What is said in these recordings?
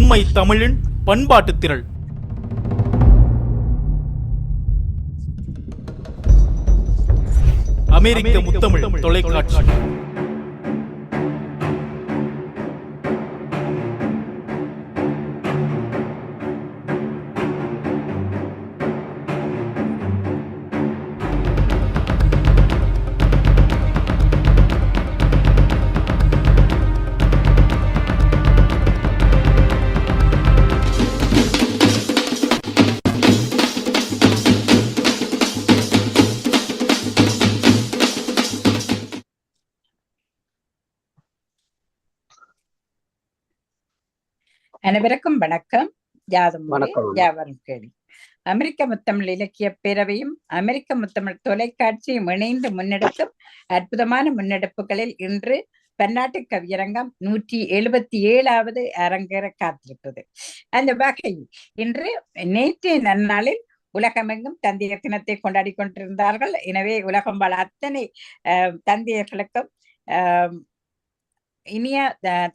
உண்மை தமிழின் பண்பாட்டுத் திரள். அமெரிக்க முத்தமிழ் தொலைக்காட்சி. அனைவருக்கும் வணக்கம். யாவரும் கேள்வி. அமெரிக்க முத்தமிழ் இலக்கிய பேரவையும் அமெரிக்க முத்தமிழ் தொலைக்காட்சியும் இணைந்து முன்னெடுக்கும் அற்புதமான முன்னெடுப்புகளில் இன்று பன்னாட்டு கவியரங்கம் 177வது அரங்கேற காத்திருக்கிறது. அந்த வகையில் இன்று நேற்றைய நன்னாளில் உலகமெங்கும் தந்தையர் தினத்தை கொண்டாடி கொண்டிருந்தார்கள். எனவே உலகம் வாழ அத்தனை தந்தையர்களுக்கும் இனிய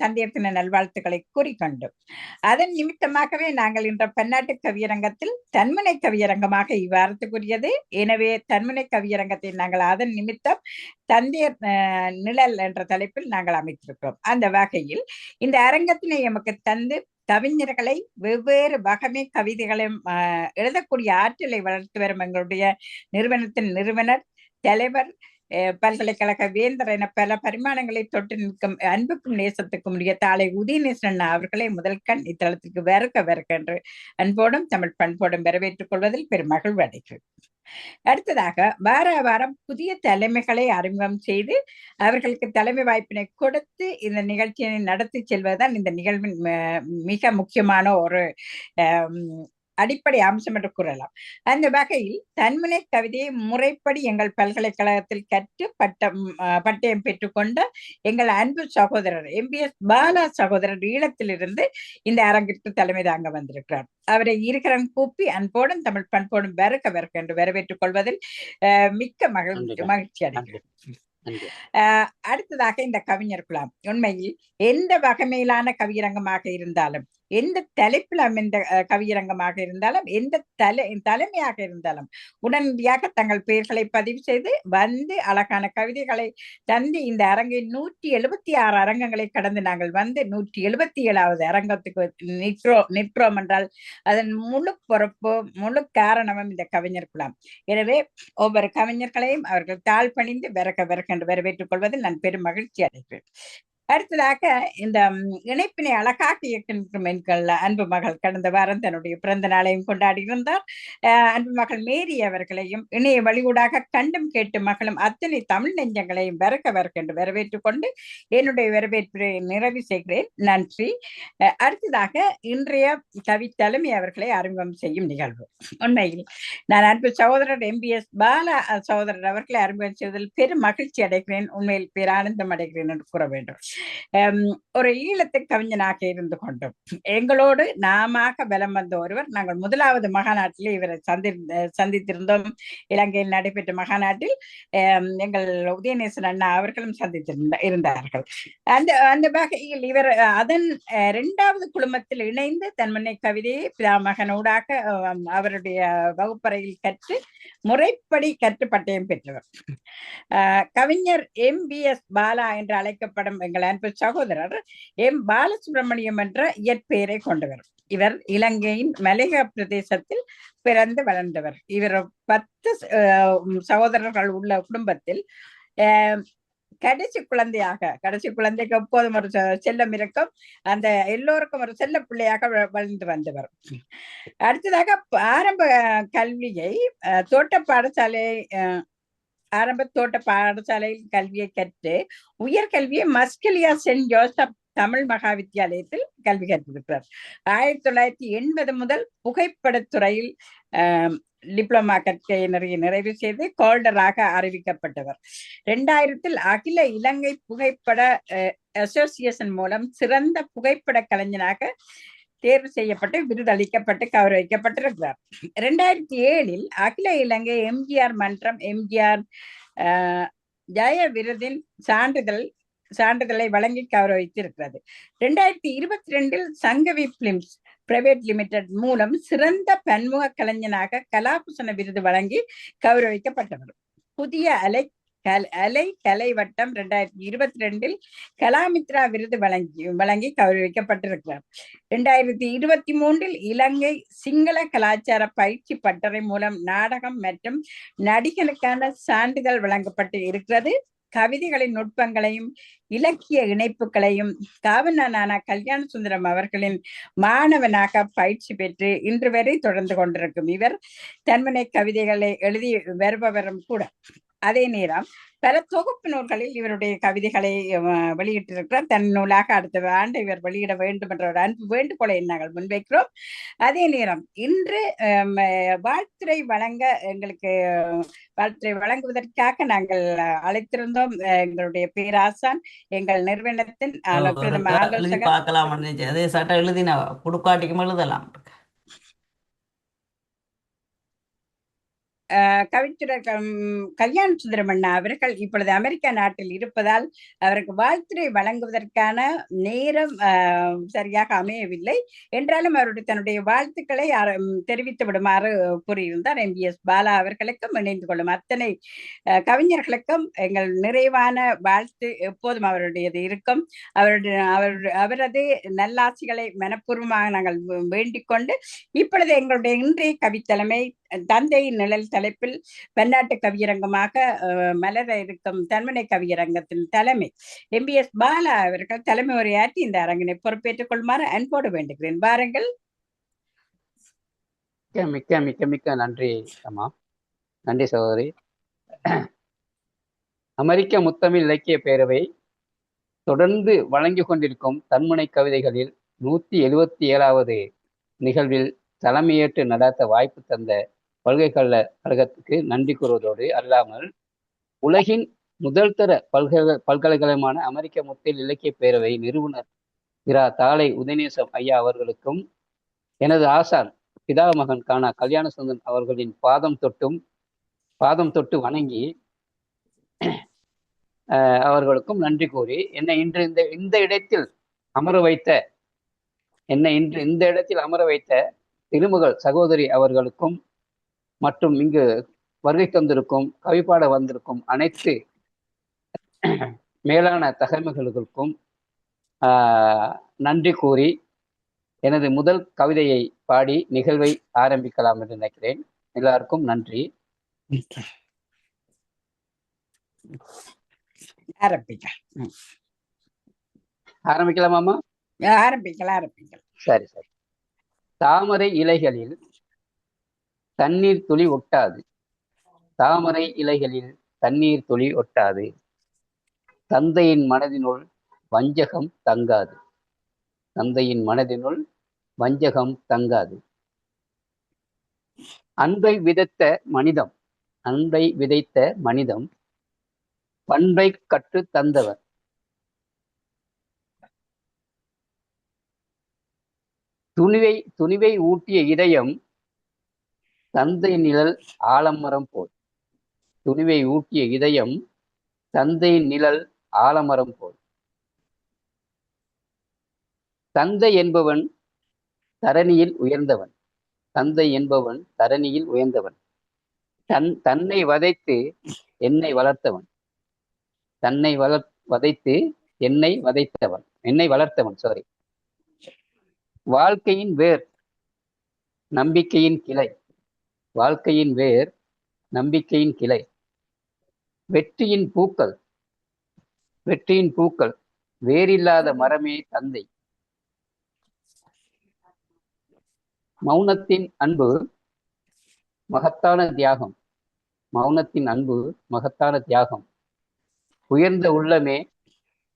தந்தையர் தின நல்வாழ்த்துக்களை கூறிக்கொண்டு அதன் நிமித்தமாகவே நாங்கள் இன்ற பன்னாட்டு கவியரங்கத்தில் தன்முனை கவியரங்கமாக இவ்வாரத்துக்குரியது. எனவே தன்முனை கவியரங்கத்தை நாங்கள் அதன் நிமித்தம் தந்தையர் நிழல் என்ற தலைப்பில் நாங்கள் அமைத்திருக்கிறோம். அந்த வகையில் இந்த அரங்கத்தினை எமக்கு தந்து கவிஞர்களை வெவ்வேறு வகமை கவிதைகளையும் எழுதக்கூடிய ஆற்றலை வளர்த்து வரும் எங்களுடைய நிறுவனத்தின் நிறுவனர், தலைவர், பல்கலைக்கழக வேந்தர் என பல பரிமாணங்களை தொட்டு நிற்கும் அன்புக்கும் நேசத்துக்கும் உரிய தாளை உதயநேசன் அவர்களை முதல் கண் இத்தளத்திற்கு வருக என்று அன்போடும் தமிழ் பண்போடும் வரவேற்றுக் கொள்வதில் பெரும் மகிழ்வு அடைகிறது. அடுத்ததாக வாரம் புதிய தலைமைகளை அறிமுகம் செய்து அவர்களுக்கு தலைமை வாய்ப்பினை கொடுத்து இந்த நிகழ்ச்சியை நடத்தி செல்வதுதான் இந்த நிகழ்வின் மிக முக்கியமான ஒரு அடிப்படை அம்சம் என்று கூறலாம். அந்த வகையில் தன்முனை கவிதையை முறைப்படி எங்கள் பல்கலைக்கழகத்தில் கற்று பட்டயம் பெற்றுக்கொண்ட எங்கள் அன்பு சகோதரர் MBS பாலா சகோதரர் ஈழத்திலிருந்து இந்த அரங்கிற்கு தலைமை தாங்க வந்திருக்கிறார். அவரை இருக்கிறன் கூப்பி அன்போடும் தமிழ் பண்போடும் வருக என்று வரவேற்றுக் கொள்வதில் மிக்க மகிழ்ச்சி அடைகிறேன். அடுத்ததாக இந்த கவிஞர் குழாம் உண்மையில் எந்த வகைமையிலான கவியரங்கமாக இருந்தாலும், எந்த தலைப்பில் அமைந்த கவியரங்கமாக இருந்தாலும், எந்த தலைமையாக இருந்தாலும் உடனடியாக தங்கள் பெயர்களை பதிவு செய்து வந்து அழகான கவிதைகளை தந்து இந்த அரங்கை 176 அரங்கங்களை கடந்து நாங்கள் வந்து 177வது அரங்கத்துக்கு நிற்கிறோம் என்றால் அதன் முழு பொறுப்பு, முழு காரணமும் இந்த கவிஞர் குழாம். எனவே ஒவ்வொரு கவிஞர்களையும் அவர்கள் தாழ் பணிந்து வருக என்று வரவேற்றுக் கொள்வதில் நான் பெரும் மகிழ்ச்சி அடைகிறேன். அடுத்ததாக இந்த இணைப்பினை அழகாக இயக்கின்ற என்கள் அன்பு மகள் கடந்த வாரம் தன்னுடைய பிறந்த நாளையும் கொண்டாடி இருந்தார். அன்பு மகள் மேரி அவர்களையும் இணைய வழியூடாக கண்டும் கேட்டு மகளும் அத்தனை தமிழ் நெஞ்சங்களையும் வருக என்று வரவேற்றுக் கொண்டு என்னுடைய வரவேற்பை நிறைவு செய்கிறேன். நன்றி. அடுத்ததாக இன்றைய கவி தலைமை அவர்களை அறிமுகம் செய்யும் நிகழ்வு. உண்மையில் நான் அன்பு சகோதரர் MBS பாலா சகோதரர் அவர்களை அறிமுகம் செய்வதில் பெரும் மகிழ்ச்சி அடைகிறேன். உண்மையில் பேரானந்தம் அடைகிறேன் என்று கூற வேண்டும். ஒரு ஈழத்து கவிஞனாக இருந்து கொண்டோம். எங்களோடு நாமாக பலம் வந்த ஒருவர். நாங்கள் முதலாவது மகாநாட்டில் இவரை சந்தித்திருந்தோம். இலங்கையில் நடைபெற்ற மகாநாட்டில் எங்கள் உதயநேசன் அண்ணா அவர்களும் இருந்தார்கள். அந்த வகையில் இவர் அதன் 2வது குழுமத்தில் இணைந்து தன்முனை கவிதையை பிதாமகனூடாக அவருடைய வகுப்பறையில் கற்று முறைப்படி கற்று பட்டயம் பெற்றவர். கவிஞர் MBS பாலா என்று அழைக்கப்படும் எங்கள் அன்பு சகோதரர் பாலசுப்ரமணியம் என்ற இயற்பெயரை கொண்டவர். இவர் இலங்கையின் மலையக பிரதேசத்தில் பிறந்து வளர்ந்தவர். இவர் 10 சகோதரர்கள் உள்ள குடும்பத்தில் கடைசி குழந்தைக்கு எப்போதும் ஒரு செல்லம் இருக்கும். அந்த எல்லோருக்கும் ஒரு செல்ல பிள்ளையாக வளர்ந்து வந்தவர். அடுத்ததாக ஆரம்ப கல்வியை ஆரம்ப தோட்ட பாடசாலையில் கல்வியை கற்று உயர்கல்வியை மஸ்கலியா சென்ட் ஜோசப் தமிழ் மகா வித்தியாலயத்தில் கல்வி கற்றிருக்கிறார். 1980 முதல் புகைப்படத்துறையில் டிப்ளமா கற்கை நிறைவு செய்து கோல்டராக அறிவிக்கப்பட்டவர். 2000 அகில இலங்கை புகைப்பட அசோசியேஷன் மூலம் சிறந்த புகைப்பட கலைஞனாக தேர்வு செய்யப்பட்டு விருதளிக்கப்பட்டு கௌரவிக்கப்பட்டிருக்கிறார். 2007 அகில இலங்கை MGR மன்றம் MGR ஜய விருதின் சான்றிதழ் சான்றிதழை வழங்கி கௌரவித்திருக்கிறது. 2022 சங்கவி பிலிம்ஸ் பிரைவேட் லிமிடெட் மூலம் சிறந்த பன்முக கலைஞனாக கலாபூசண விருது வழங்கி கௌரவிக்கப்பட்டவர். புதிய அலை கலை வட்டம் 2022 கலாமித்ரா விருது வழங்கி கௌரவிக்கப்பட்டிருக்கிறார். 2023 இலங்கை சிங்கள கலாச்சார பயிற்சி பட்டறை மூலம் நாடகம் மற்றும் நடிகனுக்கான சான்றிதழ் வழங்கப்பட்டு இருக்கிறது. கவிதைகளின் நுட்பங்களையும் இலக்கிய இணைப்புகளையும் காவலனான கல்யாண சுந்தரம் அவர்களின் மாணவனாக பயிற்சி பெற்று இன்று வரை தொடர்ந்து கொண்டிருக்கும் இவர் தன்மனை கவிதைகளை எழுதி வருபவரும் கூட. அதே நேரம் பல தொகுப்பு நூல்களில் இவருடைய கவிதைகளை வெளியிட்டிருக்கிறார். தன் நூலாக அடுத்த ஆண்டு இவர் வெளியிட வேண்டும் என்ற ஒரு அன்பு வேண்டுகோளை நாங்கள் முன்வைக்கிறோம். அதே நேரம் இன்று வாழ்த்துறை வழங்க எங்களுக்கு வாழ்த்துறை வழங்குவதற்காக நாங்கள் அழைத்திருந்தோம் எங்களுடைய பேராசான், எங்கள் நிறுவனத்தின் பிரதம ஆலோசகர். பார்க்கலாம் அதே சட்டம் எழுதினா குடுக்காட்டிக்கும் எழுதலாம். கவித்துறை கல்யாண சுந்தரமண்ணா அவர்கள் இப்பொழுது அமெரிக்கா நாட்டில் இருப்பதால் அவருக்கு வாழ்த்துறை வழங்குவதற்கான நேரம் சரியாக அமையவில்லை. என்றாலும் அவருடைய தன்னுடைய வாழ்த்துக்களை தெரிவித்து விடுமாறு கூறியிருந்தார். MBS பாலா அவர்களுக்கும் இணைந்து கொள்ளும் அத்தனை கவிஞர்களுக்கும் எங்கள் நிறைவான வாழ்த்து எப்போதும் அவருடையது இருக்கும். அவரது நல்லாசிகளை மனப்பூர்வமாக நாங்கள் வேண்டிக் கொண்டு இப்பொழுது எங்களுடைய இன்றைய கவித்தலைமை தந்தையின் நிழல் தலைப்பில் பன்னாட்டு கவியரங்கமாக மலர இருக்கும் தன்மனை கவியரங்கத்தின் தலைமை MBS பாலா அவர்கள் தலைமை உரையாற்றி இந்த அரங்கினை பொறுப்பேற்றுக் கொள்ளுமாறு அன்போடு வேண்டுகிறேன். வாருங்கள். மிக்க மிக்க மிக்க நன்றி அம்மா. நன்றி சகோதரி. அமெரிக்க முத்தமிழ் இலக்கிய பேரவை தொடர்ந்து வழங்கி கொண்டிருக்கும் தன்முனை கவிதைகளில் 177வது நிகழ்வில் தலைமையேற்று நடாத்த வாய்ப்பு தந்த பல்கலைக்கழகத்துக்கு நன்றி கூறுவதோடு அல்லாமல் உலகின் முதல் தர பல்கலைக்கழகமான அமெரிக்க முத்தமிழ் இலக்கிய பேரவை நிறுவனர் இரா தாளை உதயநேசம் ஐயா அவர்களுக்கும் எனது ஆசான் பிதாமகன் காணா கல்யாண சுந்தரன் அவர்களின் பாதம் தொட்டு வணங்கி அவர்களுக்கும் நன்றி கூறி என்னை இன்று இந்த இடத்தில் அமர வைத்த திருமகள் சகோதரி அவர்களுக்கும் மற்றும் இங்கு வருகை தந்திருக்கும் கவிப்பாட வந்திருக்கும் அனைத்து மேலான தகமைகளுக்கும் நன்றி கூறி எனது முதல் கவிதையை பாடி நிகழ்வை ஆரம்பிக்கலாம் என்று நினைக்கிறேன். எல்லாருக்கும் நன்றி. ஆரம்பிக்கலாமாமா? ஆரம்பிக்கலாம். சரி. தாமரை இலைகளில் தண்ணீர் துளி ஒட்டாது. தாமரை இலைகளில் தண்ணீர் துளி ஒட்டாது. தந்தையின் மனதினுள் வஞ்சகம் தங்காது. தந்தையின் மனதினுள் வஞ்சகம் தங்காது. அன்பை விதைத்த மனிதம் பண்பை கற்று தந்தவர். துணிவை ஊட்டிய இதயம் தந்தை நிழல் ஆலமரம் போல். துணிவை ஊட்டிய இதயம் தந்தை நிழல் ஆலமரம் போல். தந்தை என்பவன் தரணியில் உயர்ந்தவன். தந்தை என்பவன் தரணியில் உயர்ந்தவன். தன்னை வதைத்து என்னை வளர்த்தவன். வதைத்து என்னை வளர்த்தவன். வாழ்க்கையின் வேர் நம்பிக்கையின் கிளை. வாழ்க்கையின் வேர் நம்பிக்கையின் கிளை. வெற்றியின் பூக்கள் வேறில்லாத மரமே தந்தை. மௌனத்தின் அன்பு மகத்தான தியாகம். மௌனத்தின் அன்பு மகத்தான தியாகம். உயர்ந்த உள்ளமே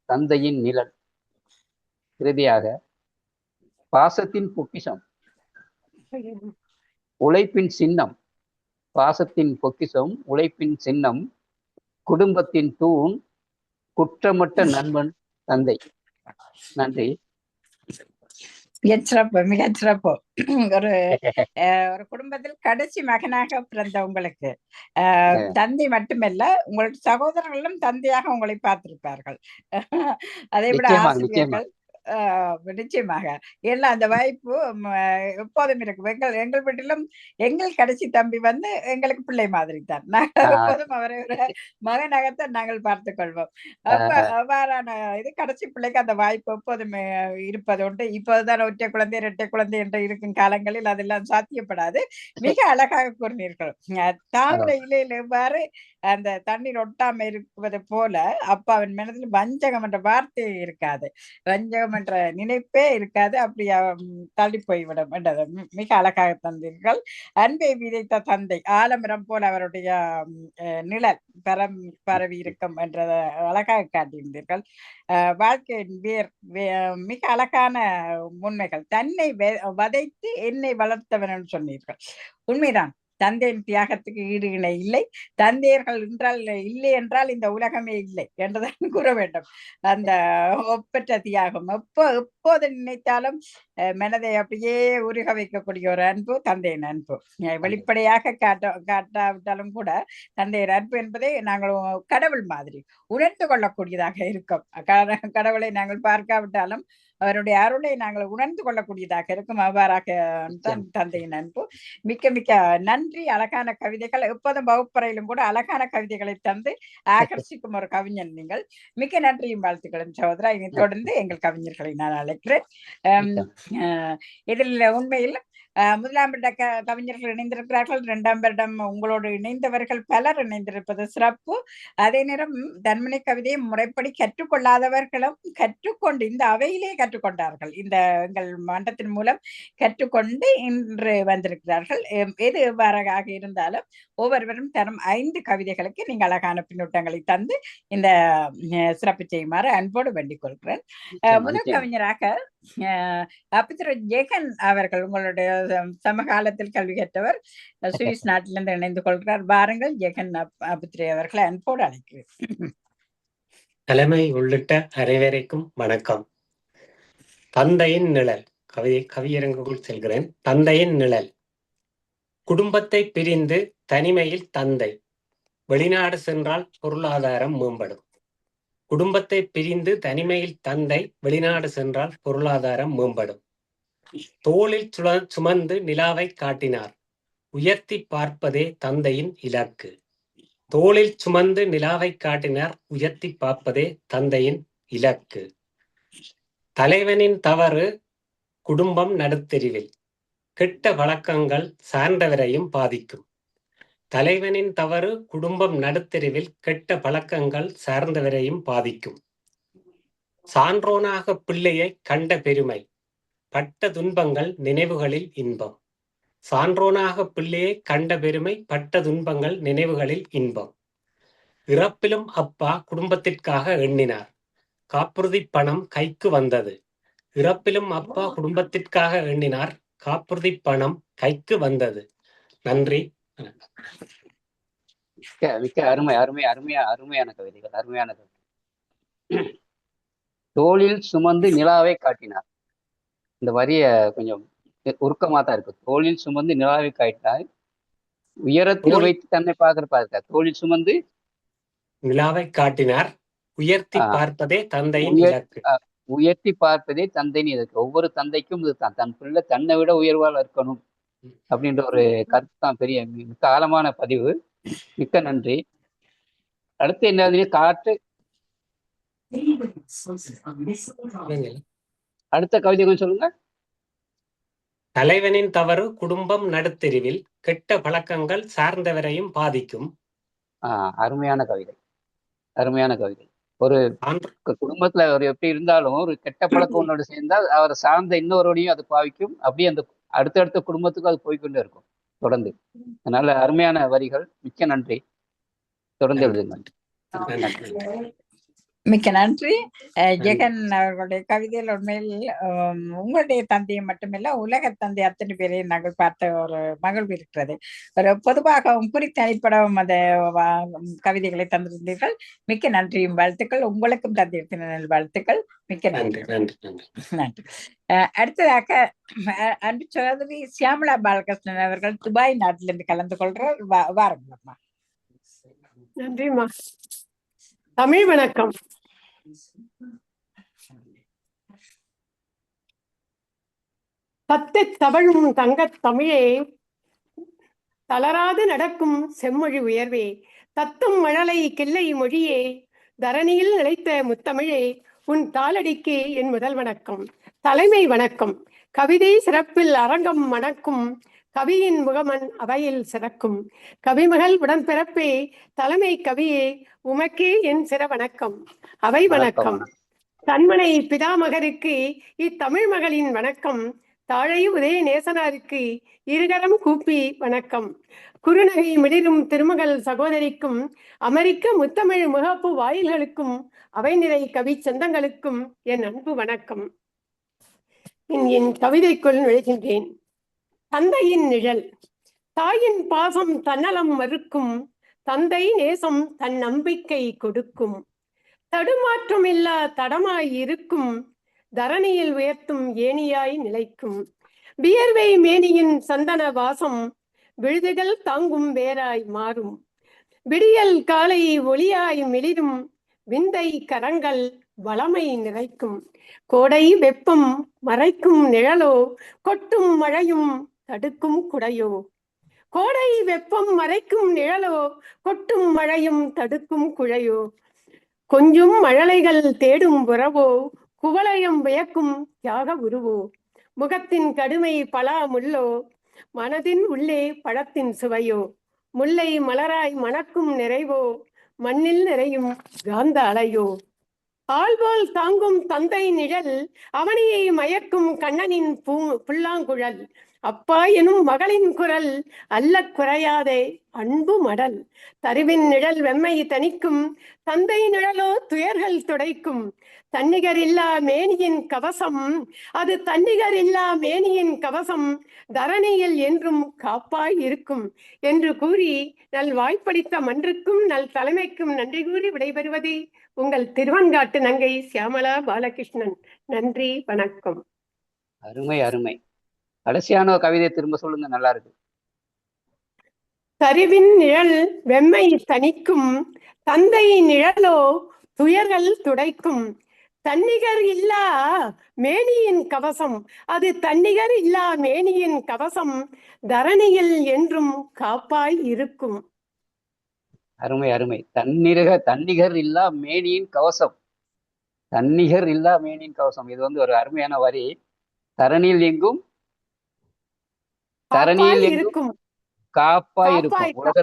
தந்தையின் நிழல். இறுதியாக பாசத்தின் பொக்கிஷம் உழைப்பின் சின்னம். பாசத்தின் பொக்கிஷம் உழைப்பின் சின்னம். குடும்பத்தின் தூண் குற்றமற்ற நண்பன் தந்தை. நன்றி. மிகச்சிறப்பு மிகச்சிறப்பு. ஒரு ஒரு குடும்பத்தில் கடைசி மகனாக பிறந்த உங்களுக்கு தந்தை மட்டுமல்ல, உங்களுடைய சகோதரர்களும் தந்தையாக உங்களை பார்த்திருப்பார்கள். அதை விட நிச்சயமாக நிச்சயமா. ஆசிரியர்கள் நிச்சயமாக. ஏன்னா அந்த வாய்ப்பு எப்போதும் இருக்கும். எங்கள் வீட்டிலும் எங்கள் கடைசி தம்பி வந்து எங்களுக்கு பிள்ளை மாதிரி தான். நாங்கள் ஆஹ் எப்போதும் அவரை ஒரு மகனாகத்தான் நாங்கள் பார்த்துக் கொள்வோம். அப்ப ஆஹ் அவ்வாறான இது கடைசி பிள்ளைக்கு அந்த வாய்ப்பு எப்போதுமே இருப்பது உண்டு. இப்போதுதான் ஒற்றை குழந்தை, இரட்டை குழந்தை என்று இருக்கும் காலங்களில் அதெல்லாம் சாத்தியப்படாது. மிக அழகாக கூறினீர்கள். ஆஹ் தாமரை இலையில் எவ்வாறு அந்த தண்ணீர் ஒட்டாம இருப்பது போல, அப்பாவின் மனதில் வஞ்சகம் என்ற வார்த்தையே இருக்காது. வஞ்சகம் என்ற நினைப்பே இருக்காது. அப்படி தள்ளி போய்விடும் என்றது மிக அழகாக தந்தீர்கள். அன்பை விதைத்த தந்தை ஆலமரம் போல அவருடைய நிழல் பரவி இருக்கும் என்றதை அழகாக காட்டியிருந்தீர்கள். வாழ்க்கையின் மிக அழகான உண்மைகள். தன்னை வதைத்து என்னை வளர்த்தவன் என்று சொன்னீர்கள். உண்மைதான். தந்தையின் தியாகத்துக்கு ஈடு இணை இல்லை. தந்தையர்கள் என்றால் இல்லை என்றால் இந்த உலகமே இல்லை என்றுதான் கூற வேண்டும். அந்த ஒப்பற்ற தியாகம் எப்போது நினைத்தாலும் மனதை அப்படியே உருக வைக்கக்கூடிய ஒரு அன்பு தந்தையின் அன்பு. வெளிப்படையாக காட்டாவிட்டாலும் கூட தந்தையர் அன்பு என்பதை நாங்கள் கடவுள் மாதிரி உணர்ந்து கொள்ளக்கூடியதாக இருக்கும். கடவுளை நாங்கள் பார்க்காவிட்டாலும் அவருடைய அருளை நாங்கள் உணர்ந்து கொள்ளக்கூடியதாக இருக்கும். அவ்வாறாக தான் தந்தையின் அன்பு. மிக்க மிக்க நன்றி. அழகான கவிதைகள் எப்போதும் வகுப்பறையிலும் கூட அழகான கவிதைகளை தந்து ஆகர்ஷிக்கும் ஒரு கவிஞன் நீங்கள். மிக்க நன்றியும் வாழ்த்துக்களும் சகோதரா. இனி தொடர்ந்து எங்கள் கவிஞர்களை நான் அழைக்கிறேன். இதில் உண்மையில் முதலாம் வருட கவிஞர்கள் இணைந்திருக்கிறார்கள். 2ஆம் வருடம் உங்களோடு இணைந்தவர்கள் பலர் இணைந்திருப்பது சிறப்பு. அதே நேரம் தன்மனை கவிதையை முறைப்படி கற்றுக்கொள்ளாதவர்களும் கற்றுக்கொண்டு இந்த அவையிலே கற்றுக்கொண்டார்கள். இந்த எங்கள் மன்றத்தின் மூலம் கற்றுக்கொண்டு இன்று வந்திருக்கிறார்கள். எது எவ்வாறாக இருந்தாலும் ஒவ்வொருவரும் தரும் 5 கவிதைகளுக்கு நீங்கள் அழகான பின்னூட்டங்களை தந்து இந்த சிறப்பு செய்யுமாறு அன்போடு வேண்டிக் கொள்கிறேன். முதல் கவிஞராக அபித்ரு ஜெகன் அவர்கள், உங்களுடைய சமகாலத்தில் கல்வி கற்றவர், சுவிஸ் நாட்டிலிருந்து இணைந்து கொள்கிறார். வாருங்கள் ஜெகன் அபித்ரே அவர்களை அன்போடு அழைக்கிறேன். தலைமை உள்ளிட்ட அனைவருக்கும் வணக்கம். தந்தையின் நிழல் கவியரங்குக்குள் செல்கிறேன். தந்தையின் நிழல். குடும்பத்தை பிரிந்து தனிமையில் தந்தை வெளிநாடு சென்றால் பொருளாதாரம் மேம்படும். குடும்பத்தை பிரிந்து தனிமையில் தந்தை வெளிநாடு சென்றால் பொருளாதாரம் மேம்படும். தோளில் சுமந்து நிலாவை காட்டினார். உயர்த்தி பார்ப்பதே தந்தையின் இலக்கு. தோளில் சுமந்து நிலாவை காட்டினார். உயர்த்தி பார்ப்பதே தந்தையின் இலக்கு. தலைவனின் தவறு குடும்பம் நடுத்தெருவில். கெட்ட வழக்கங்கள் சார்ந்தவரையும் பாதிக்கும். தலைவனின் தவறு குடும்பம் நடுத்தெருவில் கெட்ட பழக்கங்கள் சார்ந்தவரையும் பாதிக்கும். சான்றோனாக பிள்ளையை கண்ட பெருமை. பட்ட துன்பங்கள் நினைவுகளில் இன்பம். சான்றோனாக பிள்ளையை கண்ட பெருமை. பட்ட துன்பங்கள் நினைவுகளில் இன்பம். இறப்பிலும் அப்பா குடும்பத்திற்காக எண்ணினார். காப்புறுதி பணம் கைக்கு வந்தது. இறப்பிலும் அப்பா குடும்பத்திற்காக எண்ணினார். காப்புறுதி பணம் கைக்கு வந்தது. நன்றி. மிக்க அருமை அருமை அருமையா அருமையான கவிதைகள், அருமையான கவிதை. தோளில் சுமந்து நிலாவை காட்டினார். இந்த வரிய கொஞ்சம் உருக்கமா தான் இருக்கு. தோளில் சுமந்து நிலாவை காட்டினார். உயரத்தில் வைத்து தன்னை பார்க்க. தோளில் சுமந்து நிலாவை காட்டினார். உயர்த்தி பார்ப்பதே தந்தையின் இலக்கு. உயர்த்தி பார்ப்பதே தந்தையின் இலக்கு. ஒவ்வொரு தந்தைக்கும் இதுதான். தன் பிள்ளை தன்னை விட உயர்வால் இருக்கணும் அப்படின்ற ஒரு கருத்து தான். பெரிய மிக்க ஆழமான பதிவு. மிக்க நன்றி. அடுத்து என்ன காற்று. அடுத்த கவிதை கொஞ்சம் சொல்லுங்க. தலைவனின் தவறு குடும்பம் நடுத்தெருவில் கெட்ட பழக்கங்கள் சார்ந்தவரையும் பாதிக்கும். அருமையான கவிதை, அருமையான கவிதை. ஒரு குடும்பத்துல அவர் எப்படி இருந்தாலும் ஒரு கெட்ட பழக்கம் ஒன்னோடு சேர்ந்தால் அவர் சார்ந்த இன்னொருடையும் அது பாவிக்கும். அப்படியே அந்த அடுத்தடுத்த குடும்பத்துக்கும் அது போய்கொண்டே இருக்கும் தொடர்ந்து. அதனால அருமையான வரிகள். மிக்க நன்றி. தொடர்ந்து எழுதுங்க. மிக்க நன்றி. நன்றி. ஜெகன் அவர்களுடைய கவிதையில் உண்மையில் உங்களுடைய தந்தையை மட்டுமில்ல உலக தந்தை அத்தனை பேரையும் நாங்கள் பார்த்த ஒரு மகிழ்வு இருக்கிறது. ஒரு பொதுவாகவும் குறித்தனிப்படவும் அந்த கவிதைகளை தந்திருந்தீர்கள். மிக்க நன்றியும் வாழ்த்துக்கள். உங்களுக்கும் தந்தையத்தின் வாழ்த்துக்கள். மிக்க நன்றி. நன்றி நன்றி நன்றி. அடுத்ததாக அன்பு சகோதரி சியாமலா பாலகிருஷ்ணன் அவர்கள் துபாய் நாட்டிலிருந்து கலந்து கொள்றார். வாருங்களம்மா. நன்றிம்மா. தமிழ் வணக்கம். தத்தை தவழும் தங்கத் தமிழே, தளராது நடக்கும் செம்மொழி உயர்வே, தத்தும் மழலை கிள்ளை மொழியே, தரணியில் நிலைத்த முத்தமிழே, உன் தாளடிக்கு என் முதல் வணக்கம். தலைமை வணக்கம். கவிதை சிறப்பில் அரங்கம் மணக்கும், கவியின் முகமன் அவையில் சிறக்கும், கவிமகள் உடன்பிறப்பே, தலைமை கவியே, உமக்கே என் சிற வணக்கம். அவை வணக்கம். தன்மனை பிதாமகருக்கு இத்தமிழ் மகளின் வணக்கம். தாழை உதய நேசனாருக்கு இருகரம் கூப்பி வணக்கம். குறுநகை மிளிரும் திருமகள் சகோதரிக்கும், அமெரிக்க முத்தமிழ் முகப்பு வாயில்களுக்கும், அவை நிறை கவி சொந்தங்களுக்கும் என் அன்பு வணக்கம். என் கவிதைக்குள் நுழைகின்றேன். தந்தையின் நிழல். தாயின் பாசம் தன்னலம் மறுக்கும், தந்தை நேசம் தன் நம்பிக்கை கொடுக்கும், தடுமாற்றம் இல்லா தடமாய் இருக்கும், தரணியில் உயர்த்தும் ஏணியாய் நிலைக்கும், வியர்வை மேனியின் சந்தன வாசம், விழுதுகள் தாங்கும் வேராய் மாறும், விடியல் காலை ஒளியாய் மிளிரும், விந்தை கரங்கள் வளமை நிறைக்கும், கோடை வெப்பம் மறைக்கும் நிழலோ, கொட்டும் மழையும் தடுக்கும் குடையோ, கோடை வெப்பம் மறைக்கும் நிழலோ, கொட்டும் மழையும் தடுக்கும் குழையோ, கொஞ்சும் மழலைகள் தேடும் உறவோ, குவளையம் வியக்கும் தியாக உருவோ, முகத்தின் கடுமை பலா முள்ளோ, மனதின் உள்ளே பழத்தின் சுவையோ, முல்லை மலராய் மணக்கும் நிறைவோ, மண்ணில் நிறையும் காந்த அலையோ, ஆள்போல் தாங்கும் தந்தை நிழல், அவனியை மயக்கும் கண்ணனின் புல்லாங்குழல், அப்பா எனும் மகளின் குரல் அல்ல குறையாதே அன்பு மடல், தருவின் நிழல் வெம்மை தணிக்கும், தந்தை நிழலோ துயர்கள் துடைக்கும், தன்னிகர் இல்லா மேனியின் கவசம், அது தன்னிகர் இல்லா மேனியின் கவசம், தரணியில் என்றும் காப்பாய் இருக்கும் என்று கூறி நல் வாய்ப்பளித்த மன்றுக்கும் நல் தலைமைக்கும் நன்றி கூறி விடைபெறுவது உங்கள் திருவன்காட்டு நங்கை சியாமலா பாலகிருஷ்ணன். நன்றி, வணக்கம். அருமை அருமை. கடைசியான கவிதை திரும்ப சொல்லுங்க, நல்லா இருக்கு. தருவின் நிழல் வெம்மை தணிக்கும், தந்தை நிழலோ துயர்கள் துடைக்கும், தன்னிகர் இல்லா மேனியின் கவசம், அது தன்னிகர் இல்லா மேனியின் கவசம், தரணியில் என்றும் காப்பாய் இருக்கும். அருமை அருமை. தன்னிகர் இல்லா மேனியின் கவசம், தன்னிகர் இல்லா மேனியின் கவசம். இது ஒரு அருமையான வரி. தரணியில் எங்கும் இருக்கும் காப்பாய் இருக்கும். உலக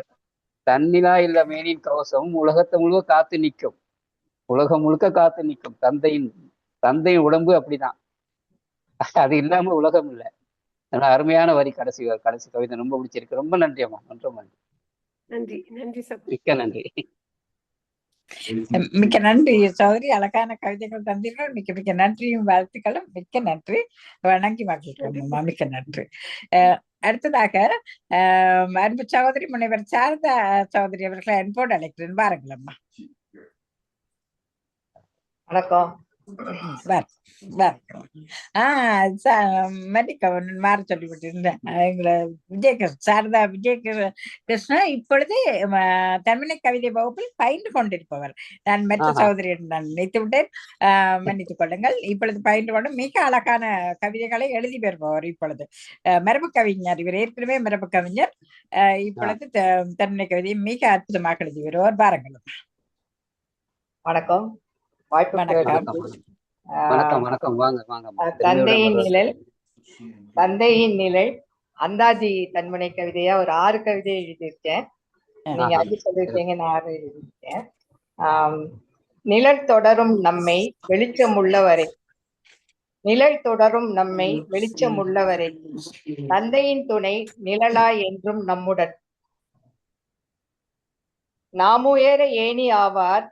தன்னிலா இல்ல மேனியின் கவசம் உலகத்தை முழுக்க காத்து நிற்கும், உலகம் முழுக்க காத்து நிற்கும். தந்தையின் உடம்பு அப்படிதான், அது இல்லாம உலகம் இல்லை. அதனால அருமையான வரி. கடைசி கவிதை ரொம்ப பிடிச்சிருக்கு. ரொம்ப நன்றி அம்மா. ரொம்ப நன்றி. நன்றி. நன்றி சார். மிக்க நன்றி. மிக்க நன்றி சௌதரி. அழகான கவிதைகள் தந்தீர்கள். மிக்க மிக்க நன்றியும் வாழ்த்துக்களும். மிக்க நன்றி. வணங்கி மகிழ்ச்சிமா. மிக்க நன்றி. அடுத்ததாக அன்பு சகோதரி முனைவர் சாரதா சௌதரி அவர்களை அன்போடு அழைக்கிறேன். வாருங்களம்மா. வணக்கம். மன்னிக்கவும், மாற சொல்லிவிட்டு இருந்தேன். எங்களை சாரதா விஜயகிருஷ்ணன் இப்பொழுது தமிழை கவிதை வகுப்பில் பயின்று கொண்டிருப்பவர். நான் மற்ற சகோதரியிடம் நான் நினைத்து விட்டேன், மன்னித்துக் கொள்ளுங்கள். இப்பொழுது பயின்று கொண்டு மிக அழகான கவிதைகளை எழுதி வருபவர். இப்பொழுது மரபு கவிஞர். இவர் ஏற்கனவே மரபு கவிஞர். இப்பொழுது தமிழை கவிதையை மிக அற்புதமாக எழுதி வருவார். பாருங்கள். வணக்கம். தந்தையின் நிழல் அந்தாதி தன்முனை கவிதையா ஒரு 6 கவிதை எழுதியிருக்கேன். நீங்க 5 சொல்லிருக்கீங்க, நான் 6 எழுதியிருக்கேன். நிழல் தொடரும் நம்மை வெளிச்சம் உள்ளவரை, நிழல் தொடரும் நம்மை வெளிச்சம் உள்ளவரை, தந்தையின் துணை நிழலாய் என்றும் நம்முடன், நாமுயர ஏணி ஆவார்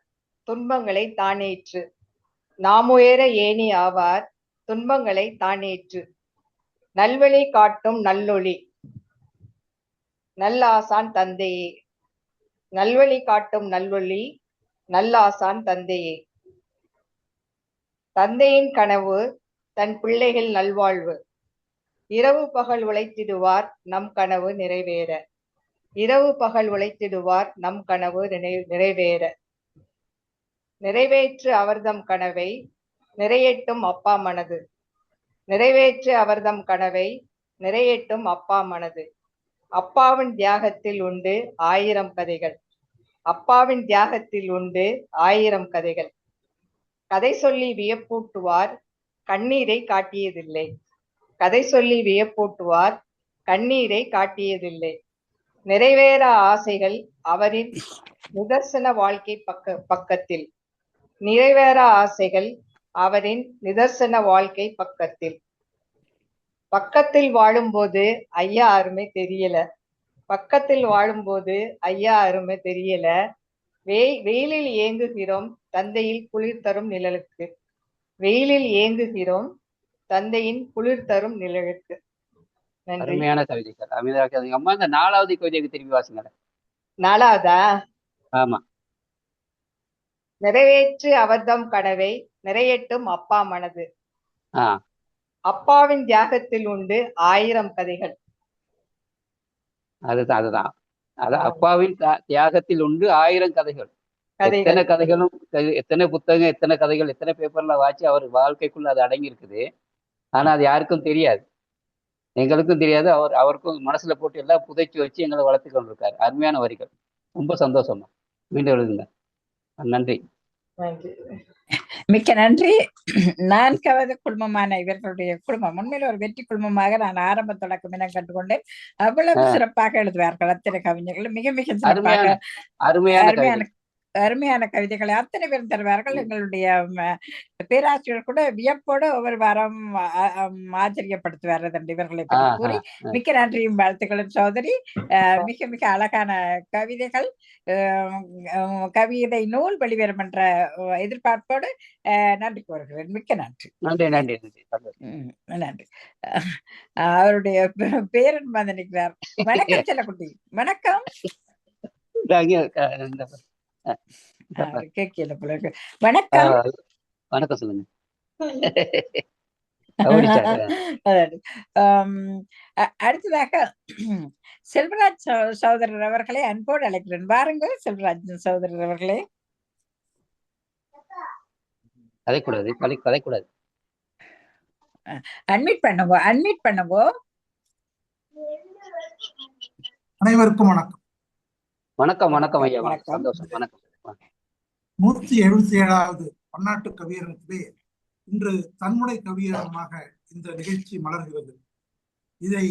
துன்பங்களை தானேற்று. நாமுயர ஏணி ஆவார் துன்பங்களை தானேற்று. நல்வழி காட்டும் நல்லொளி நல்லாசான் தந்தையே. நல்வழி காட்டும் நல்லொளி நல்லாசான் தந்தையே. தந்தையின் கனவு தன் பிள்ளைகள் நல்வாழ்வு. இரவு பகல் உழைத்திடுவார் நம் கனவு நிறைவேற. இரவு பகல் உழைத்திடுவார் நம் கனவு நிறைவேற. நிறைவேற்று அவர்தம் கனவை நிறையட்டும் அப்பா மனது. நிறைவேற்று அவர்தம் கனவை நிறையட்டும் அப்பா மனது. அப்பாவின் தியாகத்தில் உண்டு 1000 கதைகள். அப்பாவின் தியாகத்தில் உண்டு 1000 கதைகள். கதை சொல்லி வியப்பூட்டுவார் கண்ணீரை காட்டியதில்லை. கதை சொல்லி வியப்பூட்டுவார் கண்ணீரை காட்டியதில்லை. நிறைவேற ஆசைகள் அவரின் நிதர்சன வாழ்க்கை பக்கத்தில். நிறைவேற ஆசைகள் அவரின் நிதர்சன வாழ்க்கை பக்கத்தில். பக்கத்தில் வாழும்போது ஐயா அருமை தெரியல. பக்கத்தில் வாழும்போது ஐயா அருமை தெரியல. வெயிலில் ஏங்குகிறோம் தந்தையில் குளிர் தரும் நிழலுக்கு. வெயிலில் ஏங்குகிறோம் தந்தையின் குளிர் தரும் நிழலுக்கு. நன்றி. அருமையான கவிதைகள், அமைதியாக கவிதைகள். அம்மா, இந்த 4வது கவிதைக்கு திரும்பி வாசிங்க. 4வதா? ஆமா. நிறைவேற்று அவர்தம் கனவை நிறையட்டும் அப்பா மனது. ஆஹ் அப்பாவின் தியாகத்தில் உண்டு 1000 கதைகள். அதுதான் அப்பாவின் தியாகத்தில் உண்டு 1000 கதைகள். எத்தனை கதைகளும், எத்தனை புத்தகம், எத்தனை கதைகள், எத்தனை பேப்பர்ல வாசி அவர் வாழ்க்கைக்குள்ள அது அடங்கி இருக்குது. ஆனா அது யாருக்கும் தெரியாது, எங்களுக்கும் தெரியாது. அவருக்கும் மனசுல போட்டு எல்லாம் புதைச்சி வச்சு எங்களை வளர்த்து கொண்டிருக்காரு. அருமையான வரிகள், ரொம்ப சந்தோஷமா. மீண்டும் எழுதுங்க. நன்றி. மிக்க நன்றி. 4வது குழுமமான இவர்களுடைய குழுமம் உண்மையில ஒரு வெற்றி குழுமமாக நான் ஆரம்ப தொடக்கம் என கண்டுகொண்டேன். அவ்வளவு சிறப்பாக எழுதுவார்கள் அத்தனை கவிஞர்கள். மிக மிக சிறப்பாக அருமையான கவிதைகளை அத்தனை பேரும் தருவார்கள். எங்களுடைய பேராசிரியர் கூட வியப்போடு ஒவ்வொரு வாரம் ஆச்சரியப்படுத்துவார் இவர்களை பற்றி கூறி. மிக்க நன்றியும் வாழ்த்துக்களும் சகோதரி. மிக மிக அழகான கவிதைகள். கவிதை நூல் வெளிவரும் என்ற எதிர்பார்ப்போடு நன்றி கூறுகிறேன். மிக்க நன்றி. நன்றி. நன்றி. அவருடைய பேரன் வந்து நிற்கிறார். வணக்கம் செல்லக்குட்டி. வணக்கம். கேட்கல போல இருக்கு. வணக்கம். வணக்கம் சொல்லுங்க. அடுத்ததாக செல்வராஜ் சகோதரர் அவர்களை அன்போடு அழைக்கிறேன். வாருங்கள் செல்வராஜ் சகோதரர் அவர்களே. கதைக்கூடாது. அட்மிட் பண்ணுங்க. அனைவருக்கும் வணக்கம். வணக்கம் ஐயா. சந்தோஷம். வணக்கம். 177வது பன்னாட்டு கவியரங்கத்திலே இன்று தன்முனை கவியரங்கமாக இந்த நிகழ்ச்சி மலர்கிறது. இதை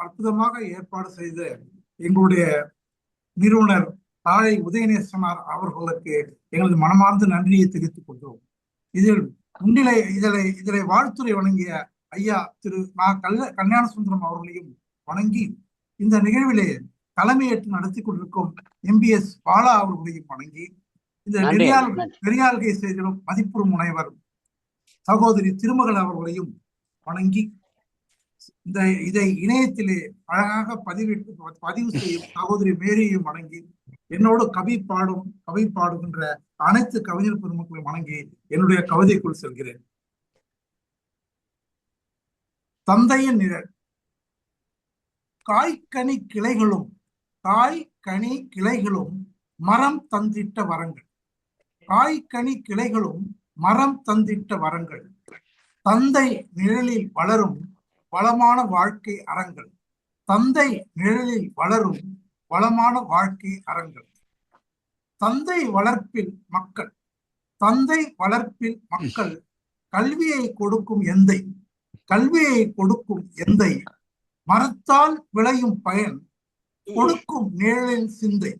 அற்புதமாக ஏற்பாடு செய்த எங்களுடைய நிறுவனர் தாழை உதயநேசனார் அவர்களுக்கு எங்களது மனமார்ந்த நன்றியை தெரிவித்துக் கொள்கிறோம். இதில் வாழ்த்துறை வழங்கிய ஐயா திரு கல்யாண சுந்தரம் அவர்களையும் வணங்கி, இந்த நிகழ்விலே தலைமையேற்று நடத்தி கொண்டிருக்கும் MBS பாலா அவர்களையும் வணங்கி, இந்த நெறியாள்கை செய்திடும் மதிப்புறு முனைவர் சகோதரி திருமகள் அவர்களையும் வணங்கி, இதை இணையத்திலே அழகாக பதிவு செய்யும் சகோதரி மேரியையும் வணங்கி, என்னோடு கவி பாடுகின்ற அனைத்து கவிஞர் பெருமக்களையும் வணங்கி என்னுடைய கவிதைக்குள் செல்கிறேன். தந்தையின் நிழல். காய்கனி கிளைகளும் மரம் தந்திட்ட வரங்கள். காய்கனி கிளைகளும் மரம் தந்திட்ட வரங்கள். தந்தை நிழலில் வளரும் வளமான வாழ்க்கை அறங்கள். தந்தை நிழலில் வளரும் வளமான வாழ்க்கை அறங்கள். தந்தை வளர்ப்பில் மக்கள் கல்வியை கொடுக்கும் எந்தை மரத்தால் விளையும் பயன் கொடுக்கும் நிழலின் சிந்தை.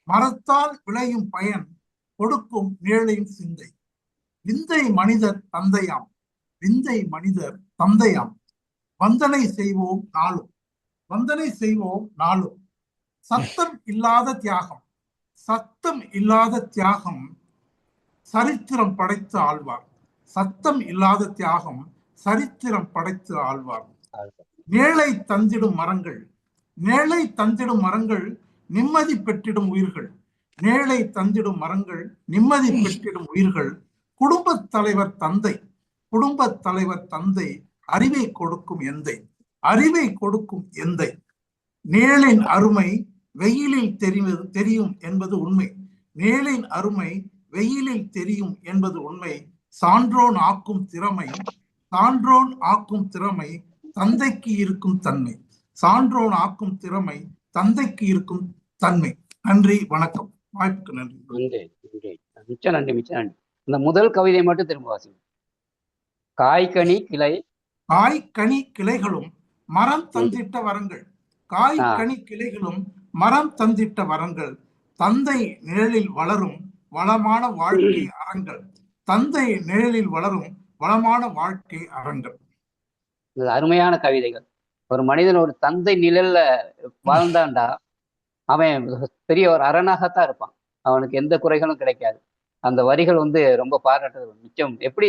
மரத்தால் விளையும் பயன் கொடுக்கும் நிழலின் சிந்தை. விந்தை மனிதர் தந்தையாம். வந்தனை செய்வோம் நாளும். சத்தம் இல்லாத தியாகம். சத்தம் இல்லாத தியாகம் சரித்திரம் படைத்து ஆழ்வார். சத்தம் இல்லாத தியாகம் சரித்திரம் படைத்து ஆழ்வார். நேளை தந்திடும் மரங்கள், நேளை தந்திடும் மரங்கள் நிம்மதி பெற்றிடும் உயிர்கள், நேளை தந்திடும் மரங்கள் நிம்மதி பெற்றிடும் உயிர்கள். குடும்பத் தலைவர் தந்தை, குடும்பத் தலைவர் தந்தை அறிவை கொடுக்கும் எந்தை, அறிவை கொடுக்கும் எந்தை. நேளின் அருமை வெயிலில் தெரியும் என்பது உண்மை, நேளின் அருமை வெயிலில் தெரியும் என்பது உண்மை. சான்றோன் ஆக்கும் திறமை, சான்றோன் ஆக்கும் திறமை தந்தைக்கு இருக்கும் தன்மை, சான்றோன் ஆக்கும் திறமை தந்தைக்கு இருக்கும் தன்மை. நன்றி, வணக்கம். வாய்ப்புக்கு நன்றி. மிச்ச நன்றி, மிச்ச நன்றி. இந்த முதல் கவிதை மட்டும் திரும்ப வாசிங்க. காய்கனி கிளை, காய்கனி கிளைகளும் மரம் தந்திட்ட வரங்கள், காய்கனி கிளைகளும் மரம் தந்திட்ட வரங்கள். தந்தை நிழலில் வளரும் வளமான வாழ்க்கை அறங்கள், தந்தை நிழலில் வளரும் வளமான வாழ்க்கை அறங்கள். அருமையான கவிதைகள். ஒரு மனிதன் ஒரு தந்தை நிழல்ல வாழ்ந்தாண்டா அவன் பெரிய ஒரு அரணாகத்தான் இருப்பான், அவனுக்கு எந்த குறைகளும் கிடைக்காது. அந்த வரிகள் ரொம்ப பாராட்டுறது. மிச்சம் எப்படி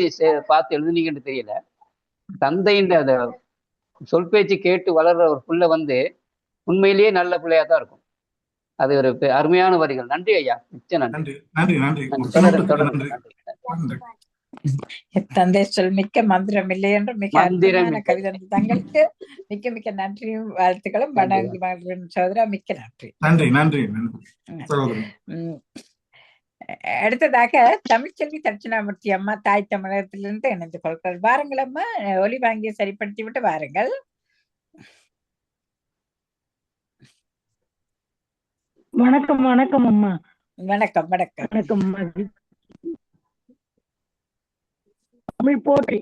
பார்த்து எழுதுனீங்கன்னு தெரியல. தந்தைன்ற அந்த சொல் பேச்சு கேட்டு வளர்ற ஒரு புள்ள உண்மையிலேயே நல்ல பிள்ளையா தான் இருக்கும். அது ஒரு அருமையான வரிகள். நன்றி ஐயா, மிச்ச நன்றி. தந்தை சொல் மிக்க மந்திரம் இல்லை என்று மிக அற்புதமான கவிதை தங்களுக்கு மிக்க மிக்க நன்றியும் வாழ்த்துக்களும். வணங்கி சோதரா, மிக்க நன்றி. நன்றி, நன்றி. அடுத்ததாக தமிழ்ச்செல்வி தட்சிணாமூர்த்தி அம்மா தாய் தமிழகத்திலிருந்து இணைந்து கொள்கிறார். வாருங்கள் அம்மா, ஒலி வாங்கிய சரிப்படுத்தி விட்டு வாருங்கள். வணக்கம். வணக்கம் அம்மா. வணக்கம் வணக்கம் வணக்கம். தமிழ் போற்றி.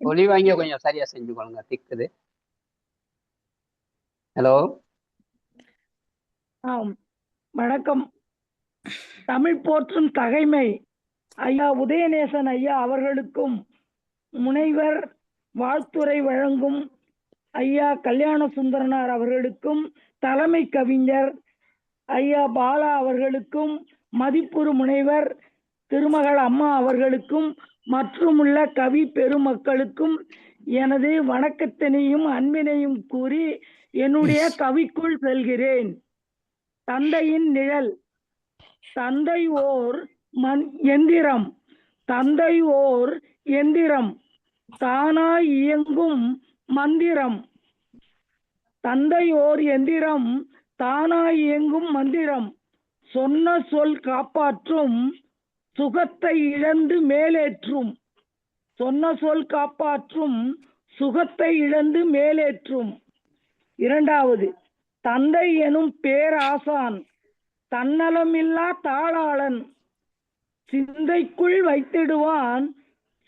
ஒலி வாங்கிய கொஞ்சம் சரியா செஞ்சு கொள்ளுங்க, திக்குது. ஹலோ, வணக்கம். தமிழ் போற்றும் தகைமை ஐயா உதயநேசன் ஐயா அவர்களுக்கும், முனைவர் வாழ்த்துரை வழங்கும் ஐயா கல்யாண சுந்தரனார் அவர்களுக்கும், தலைமை கவிஞர் ஐயா பாலா அவர்களுக்கும், மதிப்புறு முனைவர் திருமகள் அம்மா அவர்களுக்கும், மற்றும் உள்ள கவி பெருமக்களுக்கும் எனது வணக்கத்தினையும் அன்பினையும் கூறி என்னுடைய கவிக்குள் செல்கிறேன். தந்தையின் நிழல். தந்தை ஓர் எந்திரம், தந்தை ஓர் எந்திரம், தானாய் இயங்கும் மந்திரம். தந்தை ஓர் எந்திரம், தானாய் இயங்கும் மந்திரம். சொன்ன சொல் காப்பாற்றும், சுகத்தை இழந்து மேலேற்றும். சொன்ன சொல் காப்பாற்றும், சுகத்தை இழந்து மேலேற்றும். இரண்டாவது, தந்தை எனும் பேராசான், தன்னலமில்லா தாளாளன். சிந்தைக்குள் வைத்திடுவான்,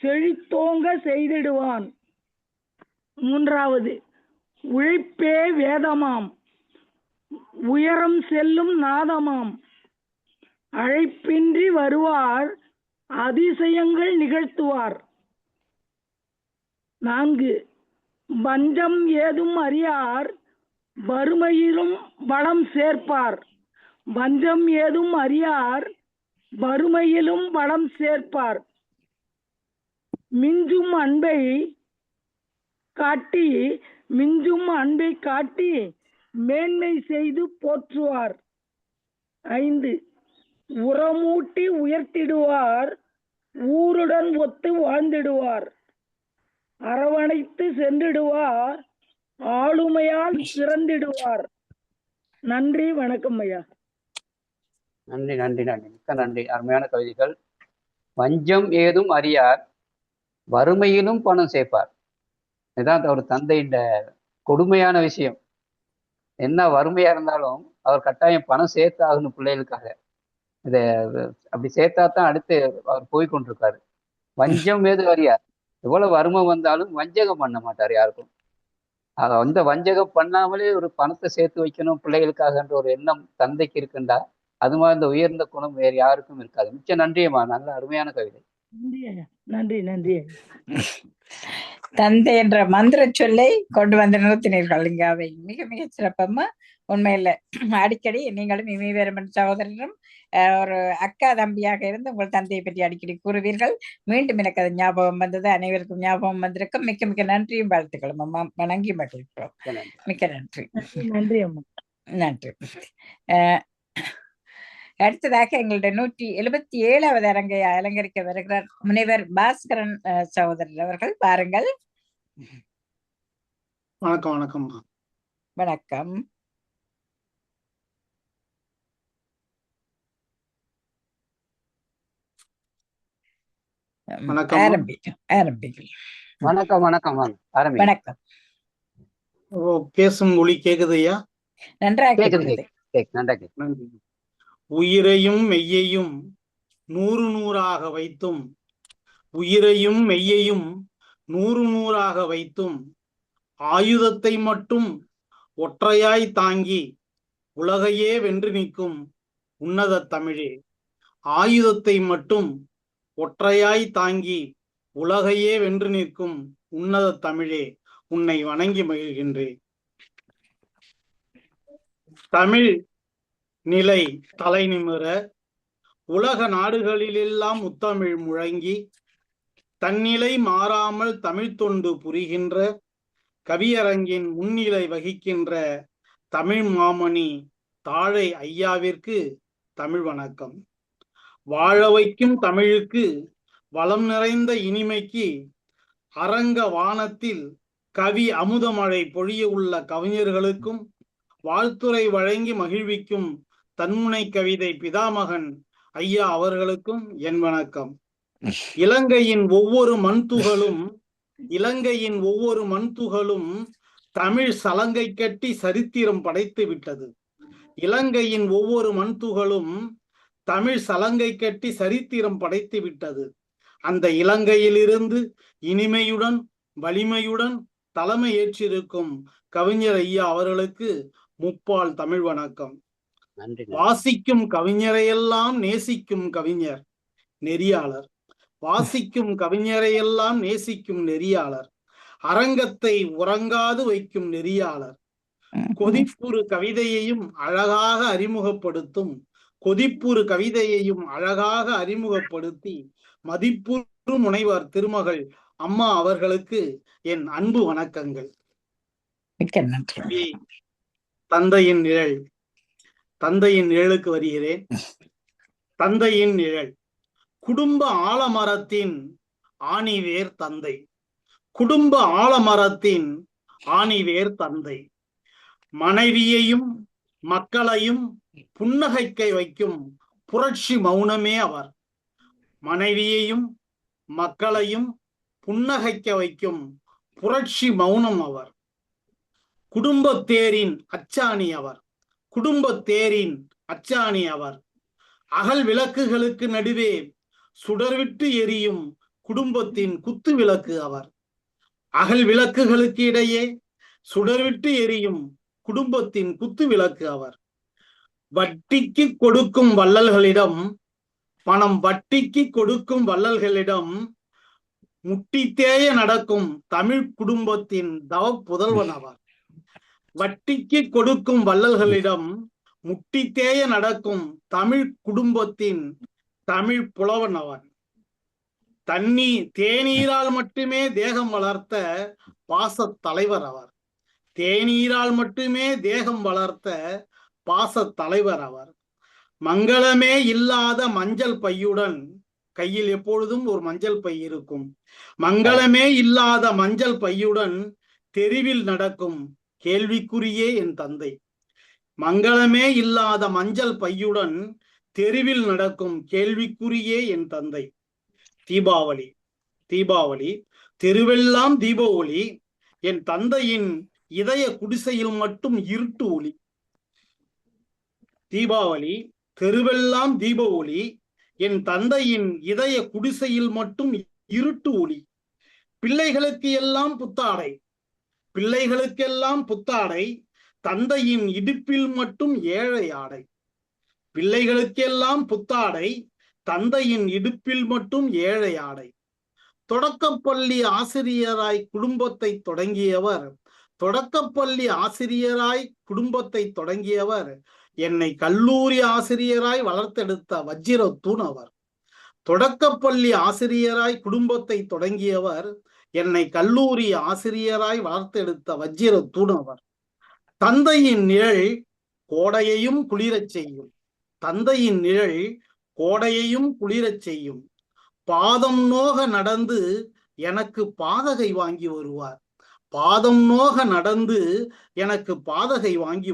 செழித்தோங்க செய்திடுவான். மூன்றாவது, உழைப்பே வேதமாம், உயரம் செல்லும் நாதமாம். அழைப்பின்றி வருவார், அதிசயங்கள் நிகழ்த்துவார். 4, வஞ்சம் ஏதும் அறியார், வறுமையிலும் வளம் சேர்ப்பார். வஞ்சம் ஏதும் அறியார், வறுமையிலும் வளம் சேர்ப்பார். மிஞ்சும் அன்பை காட்டி, மிஞ்சும் அன்பை காட்டி மேன்மை செய்து போற்றுவார். 5, உரமூட்டி உயர்த்திடுவார், ஊருடன் ஒத்து வாழ்ந்திடுவார். அரவணைத்து சென்றிடுவார், ஆளுமையால் சிறந்திடுவார். நன்றி, வணக்கம் ஐயா. நன்றி, நன்றி, நன்றி, மிக்க நன்றி. அருமையான கவிதைகள். வஞ்சம் ஏதும் அறியார், வறுமையிலும் பணம் சேர்ப்பார். இதுதான் ஒரு தந்தையின் கொடுமையான விஷயம். என்ன வறுமையா இருந்தாலும் அவர் கட்டாயம் பணம் சேர்த்து ஆகணும் பிள்ளைகளுக்காக. இதை அப்படி சேர்த்தா தான் அடுத்து அவர் போய் கொண்டிருக்காரு. வஞ்சம் ஏது அறியார், எவ்வளவு வறுமை வந்தாலும் வஞ்சகம் பண்ண மாட்டார் யாருக்கும். அந்த வஞ்சகம் பண்ணாமலே ஒரு பணத்தை சேர்த்து வைக்கணும் பிள்ளைகளுக்காகன்ற ஒரு எண்ணம் தந்தைக்கு இருக்குண்டா, அது மாதிரி இந்த உயர்ந்த குணம் வேறு யாருக்கும் இருக்காது. மிச்ச நன்றியம்மா, நல்ல அருமையான கவிதை. நன்றி, நன்றி. தந்தை என்ற மந்திர சொல்லை கொண்டு வந்து நிறுத்தினீர்கள் இங்க. அவை மிக மிக சிறப்பம்மா. உண்மையில அடிக்கடி நீங்களும் இமைவேரமன் சகோதரரும் ஒரு அக்கா தம்பியாக இருந்து உங்கள் தந்தையை பற்றி அடிக்கடி கூறுவீர்கள். மீண்டும் எனக்கு அது ஞாபகம் வந்தது. அனைவருக்கும் ஞாபகம் வந்திருக்கும். மிக்க மிக்க நன்றியும் வாழ்த்துக்களும் அம்மா. வணங்கி மகிழ்கிறோம். மிக்க நன்றி. நன்றி அம்மா. நன்றி. அடுத்ததாக எங்களுடைய 177வது அரங்கை அலங்கரிக்க வருகிறார் முனைவர் பாஸ்கரன் சகோதரர் அவர்கள். பாருங்கள். வணக்கம். வணக்கம். வணக்கம். வணக்கம். வணக்கம். வணக்கம். பேசும் மொழி கேக்குதையா? நன்றாக கேக்குது. நன்றி. உயிரையும் மெய்யையும் 100 100ஆக வைத்தும், உயிரையும் மெய்யையும் 100 100ஆக வைத்தும், ஆயுதத்தை மட்டும் ஒற்றையாய் தாங்கி உலகையே வென்று நிற்கும் உன்னத தமிழே. ஆயுதத்தை மட்டும் ஒற்றையாய் தாங்கி உலகையே வென்று நிற்கும் உன்னத தமிழே, உன்னை வணங்கி மகிழ்கின்றேன். தமிழ் நிலை தலை நிமிர உலக நாடுகளிலெல்லாம் முத்தமிழ் முழங்கி தன்னிலை மாறாமல் தமிழ் தொண்டு புரிகின்ற கவியரங்கின் முன்னிலை வகிக்கின்ற தமிழ் மாமணி தாழை ஐயாவிற்கு தமிழ் வணக்கம். வாழ வைக்கும் தமிழுக்கு, வளம் நிறைந்த இனிமைக்கு, அரங்க வானத்தில் கவி அமுதமழை பொழிய உள்ள கவிஞர்களுக்கும் வாழ்த்துரை வழங்கி மகிழ்விக்கும் தன்முனை கவிதை பிதாமகன் ஐயா அவர்களுக்கும் என் வணக்கம். இலங்கையின் ஒவ்வொரு மண்துகளும் தமிழ் சலங்கை கட்டி சரித்திரம் படைத்து விட்டது. இலங்கையின் ஒவ்வொரு மண்துகளும் தமிழ் சலங்கை கட்டி சரித்திரம் படைத்து விட்டது. அந்த இலங்கையிலிருந்து இனிமையுடன் வலிமையுடன் தலைமை ஏற்றிருக்கும் கவிஞர் ஐயா அவர்களுக்கு முப்பால் தமிழ் வணக்கம். வாசிக்கும் கவிஞரையெல்லாம் நேசிக்கும் கவிஞர் நெறியாளர். வாசிக்கும் கவிஞரையெல்லாம் நேசிக்கும் நெறியாளர். அரங்கத்தை உறங்காது வைக்கும் நெறியாளர். கொதிப்புறு கவிதையையும் அழகாக அறிமுகப்படுத்தி மதிப்புறு முனைவர் திருமகள் அம்மா அவர்களுக்கு என் அன்பு வணக்கங்கள். தந்தையின் நிழலுக்கு வருகிறேன். தந்தையின் நிழல். குடும்ப ஆலமரத்தின் ஆணிவேர் தந்தை. குடும்ப ஆலமரத்தின் ஆணிவேர் தந்தை. மனைவியையும் மக்களையும் புன்னகைக்க வைக்கும் புரட்சி மௌனமே அவர். மனைவியையும் மக்களையும் புன்னகைக்க வைக்கும் புரட்சி மௌனம் அவர். குடும்பத்தேரின் அச்சாணி அவர். குடும்பத்தேரின் அச்சாணி அவர். அகல் விளக்குகளுக்கு நடுவே சுடர்விட்டு எரியும் குடும்பத்தின் குத்து விளக்கு அவர். அகல் விளக்குகளுக்கு இடையே சுடர்விட்டு எரியும் குடும்பத்தின் குத்து விளக்கு அவர். வட்டிக்கு கொடுக்கும் வள்ளல்களிடம், பணம் வட்டிக்கு கொடுக்கும் வள்ளல்களிடம் முட்டித்தேய நடக்கும் தமிழ் குடும்பத்தின் தவ புதல்வன் அவர். வட்டிக்கு கொடுக்கும் வள்ளல்களிடம் முட்டித்தேய நடக்கும் தமிழ் குடும்பத்தின் தமிழ் புலவன் அவன். தேநீரால் மட்டுமே தேகம் வளர்த்த பாச தலைவர் அவர். தேநீரால் மட்டுமே தேகம் வளர்த்த பாச தலைவர் அவர். மங்களமே இல்லாத மஞ்சள் பையுடன், கையில் எப்பொழுதும் ஒரு மஞ்சள் பை இருக்கும். மங்களமே இல்லாத மஞ்சள் பையுடன் தெருவில் நடக்கும் கேள்விக்குறியே என் தந்தை. மங்களமே இல்லாத மஞ்சள் பையுடன் தெருவில் நடக்கும் கேள்விக்குறியே என் தந்தை. தீபாவளி. தீபாவளி. தெருவெல்லாம் தீப ஒளி. என் தந்தையின் இதய குடிசையில் மட்டும் இருட்டு ஒளி. தீபாவளி. தெருவெல்லாம் தீப ஒளி. என் தந்தையின் இதய குடிசையில் மட்டும் இருட்டு ஒளி. பிள்ளைகளுக்கு எல்லாம் புத்தாடை. பிள்ளைகளுக்கெல்லாம் புத்தாடை. தந்தையின் இடுப்பில் மட்டும் ஏழை ஆடை. பிள்ளைகளுக்கெல்லாம் புத்தாடை. தந்தையின் இடுப்பில் மட்டும் ஏழை ஆடை. தொடக்கப்பள்ளி ஆசிரியராய் குடும்பத்தை தொடங்கியவர் என்னை கல்லூரி ஆசிரியராய் வளர்த்தெடுத்த வஜ்ரத்தூண் அவர். தொடக்கப்பள்ளி ஆசிரியராய் குடும்பத்தை தொடங்கியவர் என்னை கல்லூரி ஆசிரியராய் வளர்த்தெடுத்த வஜ்ரத்தூண் அவர். தந்தையின் நிழல் கோடையையும் குளிரச் செய்யும். பாதம் நோக நடந்து எனக்கு பாதகை வாங்கி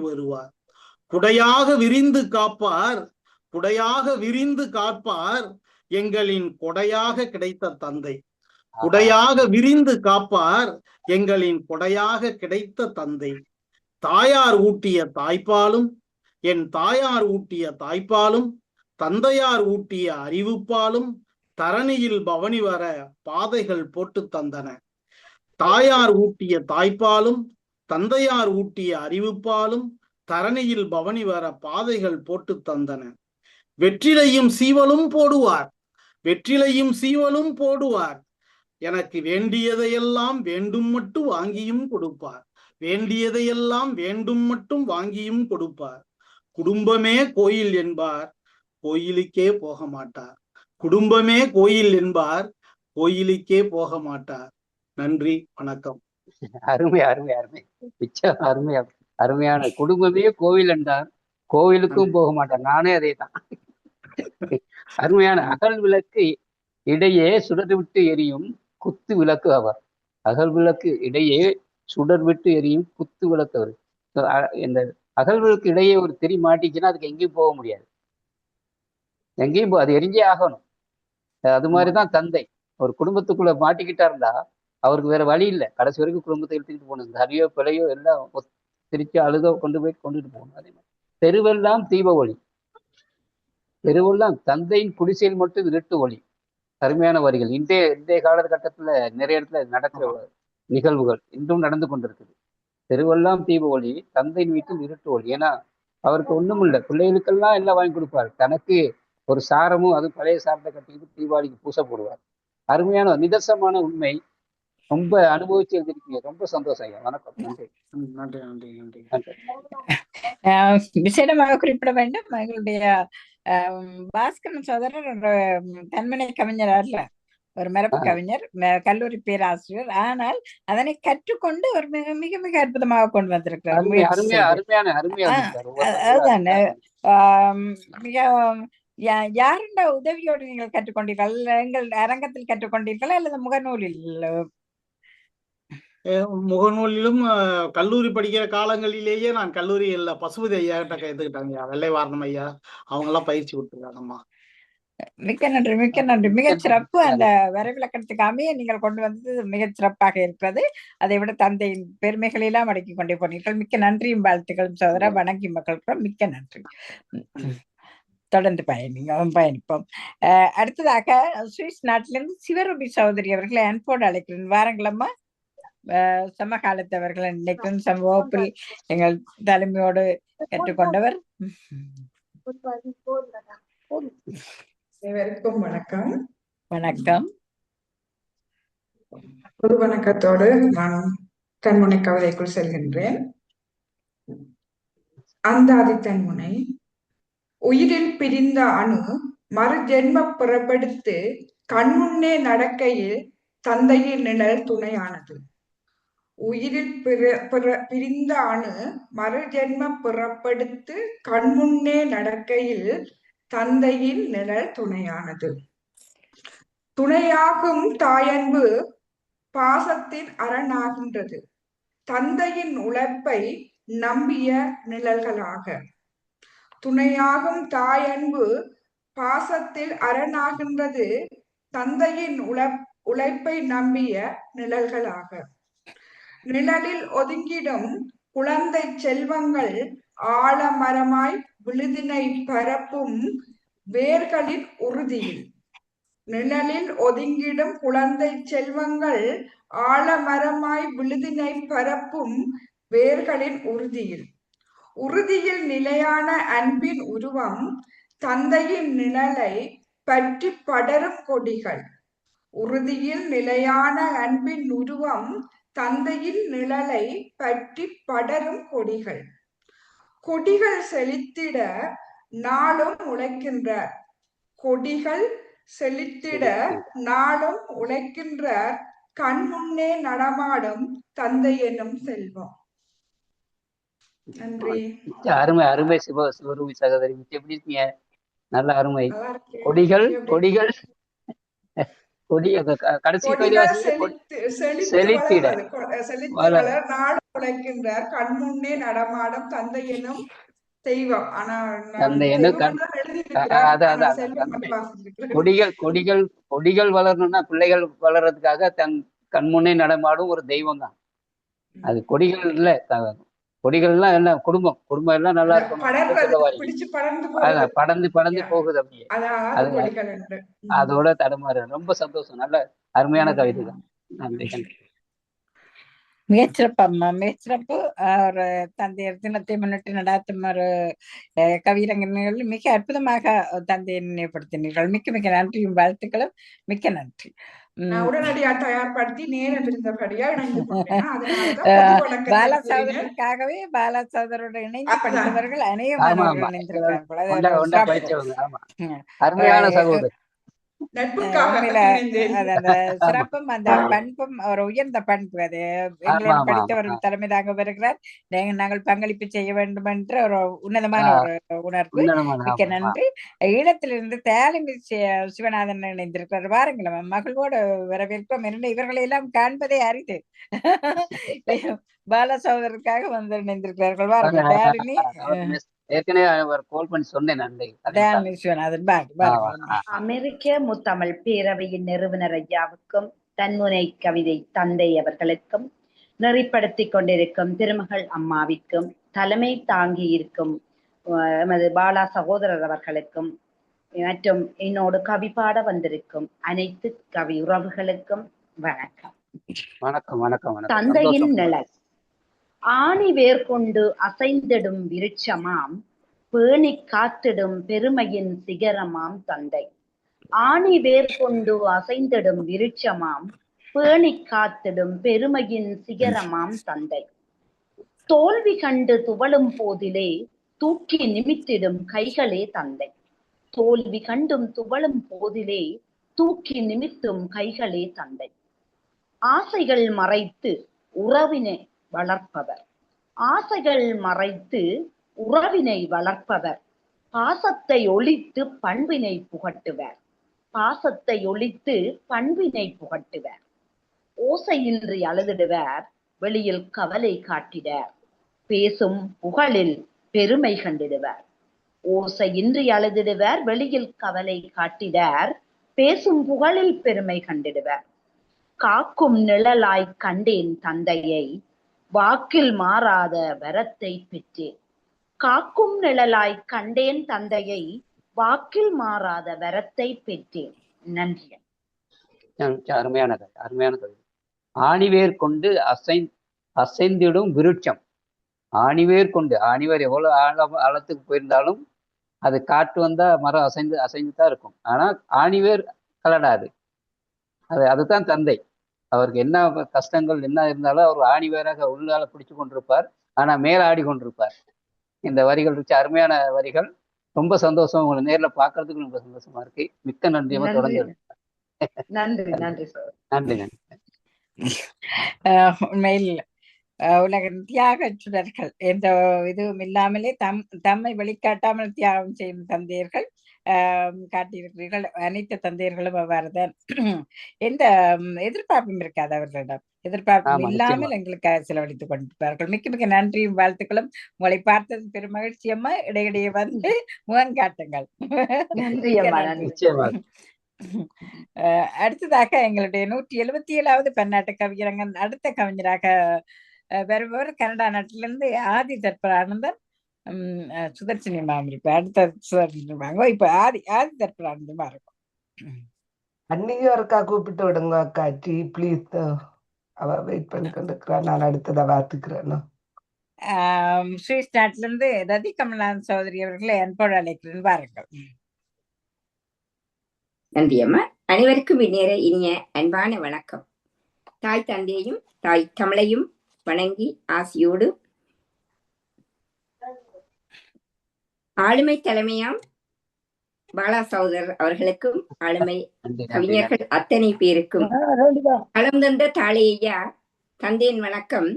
வருவார். குடையாக விரிந்து காப்பார் எங்களின் கொடையாக கிடைத்த தந்தை. தாயார் ஊட்டிய தாய்ப்பாலும் தந்தையார் ஊட்டிய அறிவுப்பாலும் தரணியில் பவனி வர பாதைகள் போட்டு தந்தன. தாயார் ஊட்டிய தாய்ப்பாலும் தந்தையார் ஊட்டிய அறிவுப்பாலும் தரணியில் பவனி வர பாதைகள் போட்டு தந்தன. வெற்றிலையும் சீவலும் போடுவார். எனக்கு வேண்டியதையெல்லாம் வேண்டும் மட்டும் வாங்கியும் கொடுப்பார். குடும்பமே கோயில் என்பார், கோயிலுக்கே போக மாட்டார். நன்றி, வணக்கம். அருமை. அருமையான குடும்பமே கோவில் என்றார், கோவிலுக்கும் போக மாட்டார். நானே அதே தான். அருமையான அகல் விளக்கு இடையே சுடர்விட்டு எரியும் குத்து விளக்கு அவர். அகல் விளக்கு இடையே சுடர்விட்டு எரியும் குத்து விளக்கு அவர். இந்த அகல் விளக்கு இடையே ஒரு திரி மாட்டிச்சுன்னா அதுக்கு எங்கேயும் போக முடியாது, அது எரிஞ்சே ஆகணும். அது மாதிரிதான் தந்தை ஒரு குடும்பத்துக்குள்ள மாட்டிக்கிட்டா இருந்தா அவருக்கு வேற வழி இல்லை, கடைசி வரைக்கும் குடும்பத்தை எடுத்துக்கிட்டு போகணும். சரியோ பிழையோ எல்லாம் சிரிச்சு அழுதோ கொண்டுட்டு போகணும். அதே மாதிரி தெருவெல்லாம் தீப ஒளி, தந்தையின் குடிசையில் மட்டும் இருட்டு ஒளி. அருமையான வரிகள். இன்றைய காலகட்டத்துல நிறைய இடத்துல நடக்கிற நிகழ்வுகள் இன்றும் நடந்து கொண்டிருக்குது. தெருவெல்லாம் தீப ஒளி, தந்தையின் வீட்டில் இருட்டு ஒளி. ஏன்னா அவருக்கு ஒண்ணும் இல்லை, பிள்ளைகளுக்கெல்லாம் எல்லாம் வாங்கி கொடுப்பார், தனக்கு ஒரு சாரமும் அது பழைய சாரத்தை கட்டிக்கிட்டு தீபாவளிக்கு பூசை போடுவார். அருமையான நிதர்சனமான உண்மை. ரொம்ப அனுபவிச்சு எழுதிருக்கீங்க. ரொம்ப சந்தோஷம் ஐயா. வணக்கம். நன்றி. விசேடமாக குறிப்பிட வேண்டும், எங்களுடைய பாஸ்கரன் சோதரர் ஒரு தன்மனை கவிஞர் அல்ல, ஒரு மரபு கவிஞர், கல்லூரி பேராசிரியர். ஆனால் அதனை கற்றுக்கொண்டு ஒரு மிக மிக மிக அற்புதமாக கொண்டு வந்திருக்கிறார். அதுதான் மிக யாருடைய உதவியோடு நீங்கள் கற்றுக்கொண்டீர்கள்? எங்கள் அரங்கத்தில் கற்றுக்கொண்டீர்களா அல்லது முகநூலிலும் கல்லூரி படிக்கிற காலங்களிலேயே நான் கல்லூரியில் பசுபதி ஐயா கிட்ட கற்றுக்கிட்டாங்க, வெள்ளை வாரணம் ஐயா, அவங்க எல்லாம் பயிற்சி கொடுத்துருக்காங்கம்மா. மிக்க நன்றி. மிகச் சிறப்பு. அந்த வரைவிலக்கணத்துக்கு அமைய நீங்கள் கொண்டு வந்தது மிகச் சிறப்பாக இருக்கிறது. அதை விட தந்தையின் பெருமைகளெல்லாம் அடக்கி கொண்டே போனீர்கள். மிக்க நன்றியும் வாழ்த்துக்களும் சோதரா. வணங்கி மக்களுக்கு மிக்க நன்றி. தொடர்ந்து பயணிப்போம். அடுத்ததாக சுவிஸ் நாட்டிலிருந்து சிவரூபி சகோதரி அவர்களை அன்போடு அழைக்கிறேன். வாருங்களம்மா. சமகாலத்தவர்கள் நினைக்கும் சமூகத்தில் எங்கள் தலைமையோடு கற்றுக்கொண்டவர். அனைவருக்கும் வணக்கம். ஒரு வணக்கத்தோடு நான் தன்முனை கவிதைக்குள் செல்கின்றேன். அந்தாதி தன்முனை. உயிரில் பிரிந்த அணு மறு ஜென்ம புறப்படுத்து கண்முன்னே நடக்கையில் தந்தையின் நிழல் துணையானது. உயிரில் பிரிந்த அணு மறு ஜென்ம புறப்படுத்து கண்முன்னே நடக்கையில் தந்தையின் நிழல் துணையானது. துணையாகும் தாயன்பு பாசத்தின் அரணாகின்றது, தந்தையின் உழைப்பை நம்பிய நிழல்களாக. துணையாகும் தாயன்பு பாசத்தில் அரணாகின்றது, தந்தையின் உழைப்பை நம்பிய நிழல்களாக. நிழலில் ஒதுங்கிடும் குழந்தை செல்வங்கள் ஆழமரமாய் விழுதினை பரப்பும் வேர்களின் உறுதியில். நிழலில் ஒதுங்கிடும் குழந்தை செல்வங்கள் ஆழமரமாய் விழுதினை பரப்பும் வேர்களின் உறுதியில். உறுதியில் நிலையான அன்பின் உருவம், தந்தையின் நிழலை பற்றி படரும் கொடிகள். உறுதியில் நிலையான அன்பின் உருவம் தந்தையின் நிழலை பற்றி படரும் கொடிகள். கொடிகள் செழித்திட நாளும் உழைக்கின்றார். கொடிகள் செழித்திட நாளும் உழைக்கின்றார். கண் முன்னே நடமாடும் தந்தை என்னும் செல்வம். நன்றி. அருமை அருமை சிவரூபி சகோதரி, எப்படி இருக்கீங்க? நல்ல அருமை. நல்லா இருக்கேன். கொடிகள் நீங்க எப்படி கொடிகள் கொடி கடைசி கொடிகள் செழித்திட செழித்து வளர் நாடு உழைக்கின்றார். கண்முன்னே நடமாடும் தந்தை எனும் தெய்வம். ஆனா தந்தை என்ன கொடிகள் கொடிகள் கொடிகள் வளரணும்னா பிள்ளைகள் வளர்றதுக்காக கண்முன்னே நடமாடும் ஒரு தெய்வம் தான் அது. கொடிகள் இல்ல, கொடிகள்லாம் என்ன குடும்பம் குடும்பம் எல்லாம் நல்லா இருக்கும், படர்ந்து படர்ந்து போகுது அப்படியே. அதோட தடுமாறு. ரொம்ப சந்தோஷம், நல்ல அருமையான கவிதை தான். நன்றி. மிகச்சிறப்பம்மா, மிகச்சிறப்பு. ஒரு தந்தையர் தினத்தை முன்னிட்டு நடாத்தும் ஒரு கவியரங்கங்கள் மிக அற்புதமாக தந்தையை நினைவுபடுத்தினீர்கள். மிக்க மிக்க நன்றியும் வாழ்த்துக்களும். மிக்க நன்றி. உடனடியா தயார்படுத்தி நேரம் இருந்தபடியா பாலா சகோதரருக்காகவே பாலா சகோதரோட இணைந்து படித்தவர்கள் அநேகமாக படித்தவங்க. அருமையான சகோதரர். சிறப்பும் அந்த பண்பும் ஒரு உயர்ந்த பண்பு. அது எங்களோட படித்தவர்கள் தலைமை தாங்க வருகிறார். நாங்கள் பங்களிப்பு செய்ய வேண்டும் என்ற ஒரு உன்னதமான ஒரு உணர்வு. மிக்க நன்றி. ஈழத்திலிருந்து தேலமி சிவநாதன் இணைந்திருக்கிறார். வாருங்களும், மகிழ்வோடு வரவேற்கிறோம். இவர்களை எல்லாம் காண்பதே அரிது. பால சகோதரருக்காக வந்து இணைந்திருக்கிறார்கள். வாருங்கள். தேலினி அமெரிக்க முத்தமிழ் பேரவையின் நிறுவனர் ஐயாவுக்கும் தன்முனை கவிதை தந்தை அவர்களுக்கும் நெறிப்படுத்திக் கொண்டிருக்கும் திருமகள் அம்மாவிற்கும் தலைமை தாங்கி இருக்கும் எமது பாலா சகோதரர் அவர்களுக்கும் மற்றும் என்னோடு கவி பாட வந்திருக்கும் அனைத்து கவி உறவுகளுக்கும் வணக்கம். வணக்கம் வணக்கம். தந்தையின் நிழல் ஆணி வேர் கொண்டு அசைந்திடும் விருட்சமாம் பேணி காத்திடும் பெருமையின் சிகரமாம் தந்தை. ஆணி வேர் கொண்டு அசைந்திடும் விருட்சமாம் பேணி காத்திடும் பெருமையின் சிகரமாம் தந்தை. தோல்வி கண்டு துவளும் போதிலே தூக்கி நிமித்திடும் கைகளே தந்தை. தோல்வி கண்டும் துவளும் போதிலே தூக்கி நிமித்தும் கைகளே தந்தை. ஆசைகள் மறைத்து உறவினை வளர்ப்பவர். ஆசைகள் மறைத்து உறவினை வளர்ப்பவர். பாசத்தை ஒழித்து பண்பினை புகட்டுவர். பாசத்தை ஒழித்து பண்பினை புகட்டுவர். ஓசையின்றி அழுதிடுவர், வெளியில் கவலை காட்டிடார். பேசும் புகழில் பெருமை கண்டிடுவர். ஓசையின்றி அழுதிடுவர், வெளியில் கவலை காட்டிடார். பேசும் புகழில் பெருமை கண்டிடுவர். காக்கும் நிழலாய் கண்டேன் தந்தையை, வாக்கில் மாறாத வரத்தை பெற்றேன். காக்கும் நிழலாய் கண்டேன் தந்தையை, வாக்கில் மாறாத வரத்தை பெற்றேன். நன்றி. அருமையானது, அருமையானது. ஆணிவேர் கொண்டு அசைந்திடும் விருட்சம். ஆணிவேர் கொண்டு, ஆணிவேர் எவ்வளவு ஆழத்துக்கு போயிருந்தாலும் அது காற்று வந்தா மரம் அசைந்து தான் இருக்கும். ஆனா ஆணிவேர் கலடாது. அதுதான் தந்தை. அவருக்கு என்ன கஷ்டங்கள் என்ன இருந்தாலும் அவர் ஆணிவேராக உள்ளால பிடிச்சு கொண்டிருப்பார். ஆனா மேல ஆடி கொண்டிருப்பார். இந்த வரிகள் இருந்துச்சு, அருமையான வரிகள். ரொம்ப சந்தோஷம், உங்களை நேர்ல பாக்குறதுக்கு ரொம்ப சந்தோஷமா இருக்கு. மிக்க நன்றியமா தொடர்ந்து. நன்றி நன்றி சார். நன்றி நன்றி. உண்மையில் உலகின் தியாக சுடர்கள் எந்த இதுவும் இல்லாமலே தம்மை வெளிக்காட்டாமல் தியாகம் செய்யும் தந்தையர்கள் காட்டியிருக்கிறீர்கள். அனைத்து தந்தையர்களும் அவ்வாறுதான். எந்த எதிர்பார்ப்பும் இருக்காது அவர்களிடம். எதிர்பார்ப்பும் இல்லாமல் எங்களுக்காக செலவழித்துக் கொண்டிருப்பார்கள். மிக்க மிக்க நன்றியும் வாழ்த்துக்களும். உங்களை பார்த்தது பெரும் மகிழ்ச்சி அம்மா. இடையிடையே வந்து முகம் காட்டுங்கள். அடுத்ததாக எங்களுடைய 177வது பன்னாட்டு கவியரங்கன் அடுத்த கவிஞராக வருபவர் கனடா நாட்டிலிருந்து ஆதி தர்பரானந்தன் சுதர்சினி மேம் இருப்ப. அடுத்த சுதர்சினி வாங்க. இப்ப ஆதி தர்பரானந்தமா இருக்கும். அன்னைக்கு ஒருக்கா கூப்பிட்டு விடுங்க அக்காச்சி ப்ளீஸ். அவ வெயிட் பண்ணி கொண்டிருக்கிறா. நான் அடுத்ததை வாத்துக்கிறேன். சுவிஸ் நாட்டில இருந்து ரதி கமலான் சௌதரி அவர்களை அன்போடு அழைக்கிறேன். வாருங்கள். நன்றி அம்மா. அனைவருக்கும் இனிய அன்பான வணக்கம். தாய் தந்தையையும் தாய் தமிழையும் வணங்கி ஆசியோடு ஆளுமை தலைமையாம் பாலா சகோதரர் அவர்களுக்கும் ஆளுமை கவிஞர்கள் அத்தனை பேருக்கும் களம் தந்த தாளையா தந்தேன் வணக்கம்.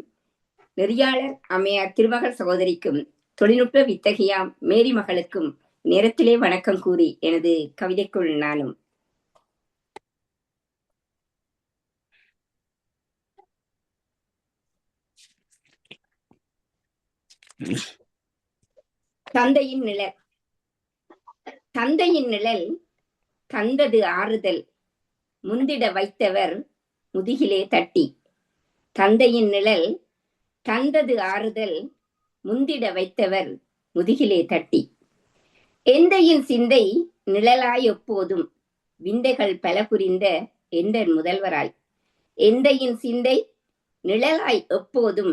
நெறியாளர் அம்மையார் திருமகள் சகோதரிக்கும் தொழில்நுட்ப வித்தகையாம் மேரி மகளுக்கும் நேரத்திலே வணக்கம் கூறி எனது கவிதைக்குள் நானும் தந்தையின் நிழல். தந்தையின் நிழல் தந்தது ஆறுதல் முந்திட வைத்தவர் முதுகிலே தட்டி. தந்தையின் நிழல் தந்தது ஆறுதல் முந்திட வைத்தவர் முதுகிலே தட்டி. எந்தையின் சிந்தை நிழலாய் எப்போதும் விந்தைகள் பல புரிந்த எந்தன் முதல்வராய். எந்தையின் சிந்தை நிழலாய் எப்போதும்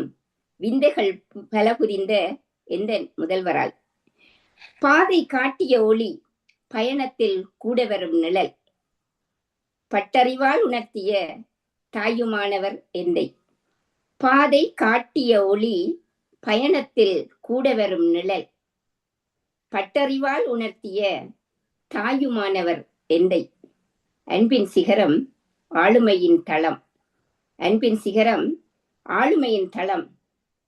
விந்தைகள் பல புரிந்த எந்தன் முதல்வராய். பாதை காட்டிய ஒளி பயணத்தில் கூட வரும் நிழல் பட்டறிவால் உணர்த்திய தாயுமானவர் எந்தை. பாதை காட்டிய ஒளி பயணத்தில் கூட வரும் நிழல் பட்டறிவால் உணர்த்திய தாயுமானவர் எந்தை. அன்பின் சிகரம் ஆளுமையின் தளம். அன்பின் சிகரம் ஆளுமையின் தளம்.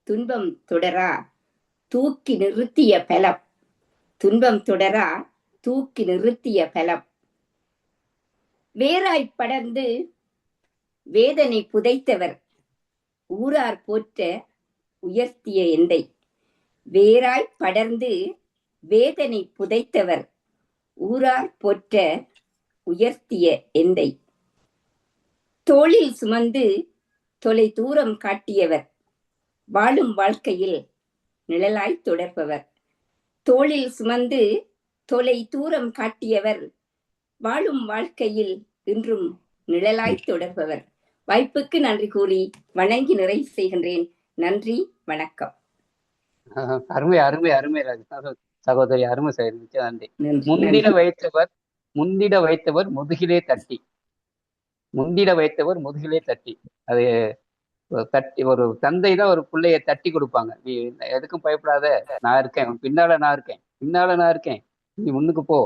துன்பம் தொடரா தூக்கி நிறுத்திய பலம். துன்பம் தொடரா தூக்கி நிறுத்திய பலம். வேராய் படர்ந்து வேதனை புதைத்தவர் ஊரார் போற்ற உயர்த்திய எந்தை. வேராய் படர்ந்து வேதனை புதைத்தவர் ஊரார் போற்ற உயர்த்திய எந்தை. தோளில் சுமந்து தொலை தூரம் காட்டியவர் வாழும் வாழ்க்கையில் நிழலாய் தொடர்பவர். தோளில் சுமந்து தொலை தூரம் காட்டியவர் வாழும் வாழ்க்கையில் இன்றும் நிழலாய் தொடர்பவர். வாய்ப்புக்கு நன்றி கூறி வணங்கி நிறைவு செய்கின்றேன். நன்றி, வணக்கம். அருமை அருமை அருமை சகோதரி, அருமை செய்ய நன்றி. முந்திட வைத்தவர் முதுகிலே தட்டி. முந்திட வைத்தவர் முதுகிலே தட்டி. அது தட்டி ஒரு தந்தை தான் ஒரு பிள்ளைய தட்டி கொடுப்பாங்க. நீ எதுக்கும் பயப்படாத, நான் இருக்கேன், பின்னால நான் இருக்கேன், நீ முன்னுக்கு போ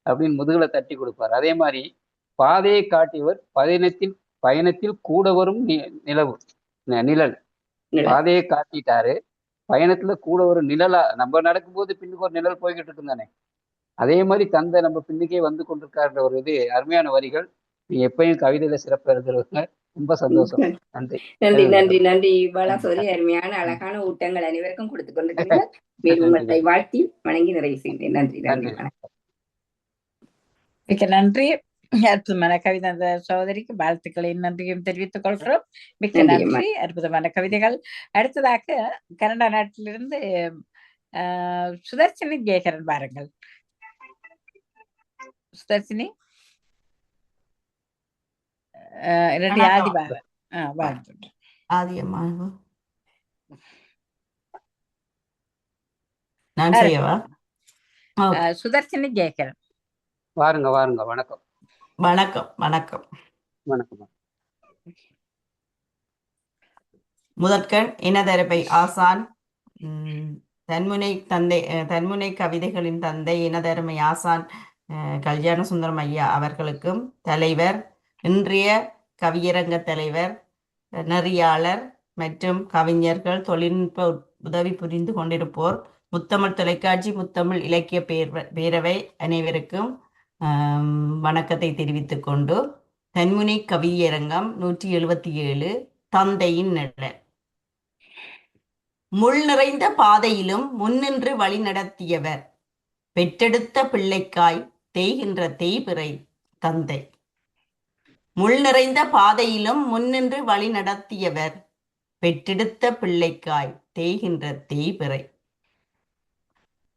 அப்படின்னு முதுகுல தட்டி கொடுப்பார். அதே மாதிரி பாதையை காட்டியவர் பயணத்தில் கூட வரும் நிழல். பாதையை காட்டிட்டாரு, பயணத்துல கூட ஒரு நிழலா. நம்ம நடக்கும்போது பின்னுக்கு ஒரு நிழல் போய்கிட்டு இருக்கும் தானே, அதே மாதிரி தந்தை நம்ம பின்னுக்கே வந்து கொண்டிருக்காருன்ற ஒரு இது அருமையான வரிகள். நீங்க எப்பயும் கவிதையில சிறப்பு எழுதுறவங்க, ரொம்ப சந்தோஷம். நன்றி நன்றி நன்றி நன்றி பாலா சோதரி. அருமையான அழகான ஊட்டங்கள் அனைவருக்கும் கொடுத்து கொண்டிருக்கிறீர்கள். மேலும் உங்களை வாழ்த்தி வணங்கி நிறைவு செய்கிறேன். நன்றி நன்றி வணக்கம். மிக்க நன்றி. அற்புதமான கவிதை சகோதரிக்கு வாழ்த்துக்களையும் நன்றியும் தெரிவித்துக் கொள்கிறோம். மிக்க நன்றி. அற்புதமான கவிதைகள். அடுத்ததாக கனடா நாட்டிலிருந்து சுதர்சினி ஜெயகரன் வாருங்கள். சுதர்சினி சுதர்சினி ஜெயகரன் வாருங்க வாருங்க. வணக்கம் வணக்கம் வணக்கம் வணக்கம். முதற்கண் இனதரப்பை ஆசான் தன்முனை கவிதைகளின் தந்தை இனதருமை ஆசான் கல்யாண சுந்தரம் ஐயா அவர்களுக்கும், தலைவர், இன்றைய கவியரங்க தலைவர், நெறியாளர் மற்றும் கவிஞர்கள், தொழில்நுட்ப உதவி புரிந்து கொண்டிருப்போர், முத்தமிழ் தொலைக்காட்சி, முத்தமிழ் இலக்கிய பேரவை அனைவருக்கும் வணக்கத்தை தெரிவித்துக் கொண்டு, தன்முனை கவியரங்கம் 177 தந்தையின் நிழல். முள் நிறைந்த பாதையிலும் முன்னின்று வழி நடத்தியவர் பெற்றெடுத்த பிள்ளைக்காய் தேய்கின்ற தேய்பிறை தந்தை. முள் நிறைந்த பாதையிலும் முன்னின்று வழி நடத்தியவர் பெற்றெடுத்த பிள்ளைக்காய் தேய்கின்ற தேய்பிறை.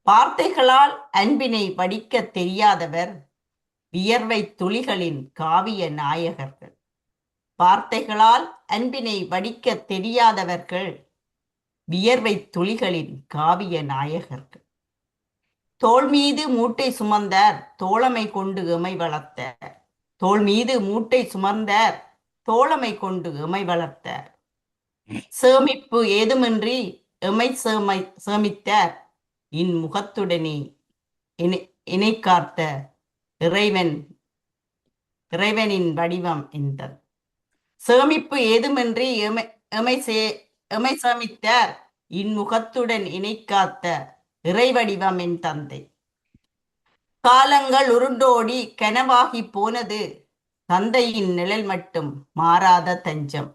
வார்த்தைகளால் அன்பினை வடிக்க தெரியாதவர் வியர்வை துளிகளின் காவிய நாயகர்கள். வார்த்தைகளால் அன்பினை வடிக்க தெரியாதவர்கள் வியர்வை துளிகளின் காவிய நாயகர்கள். தோள் மீது மூட்டை சுமந்தார் தோழமை கொண்டு எமை வளர்த்தார். தோள் மீது மூட்டை சுமந்தார், தோழமை கொண்டு எமை வளர்த்தார். சேமிப்பு ஏதுமின்றி எமை சேமித்தார், இன்முகத்துடனே இணை காத்த இறைவனின் வடிவம் என்றார். சேமிப்பு ஏதுமின்றி எமை சேமித்தார், இன்முகத்துடன் இணை காத்த இறைவடிவம் என் தந்தை. காலங்கள் உருண்டோடி கனவாகி போனது, தந்தையின் நிழல் மட்டும் மாறாத தஞ்சம்.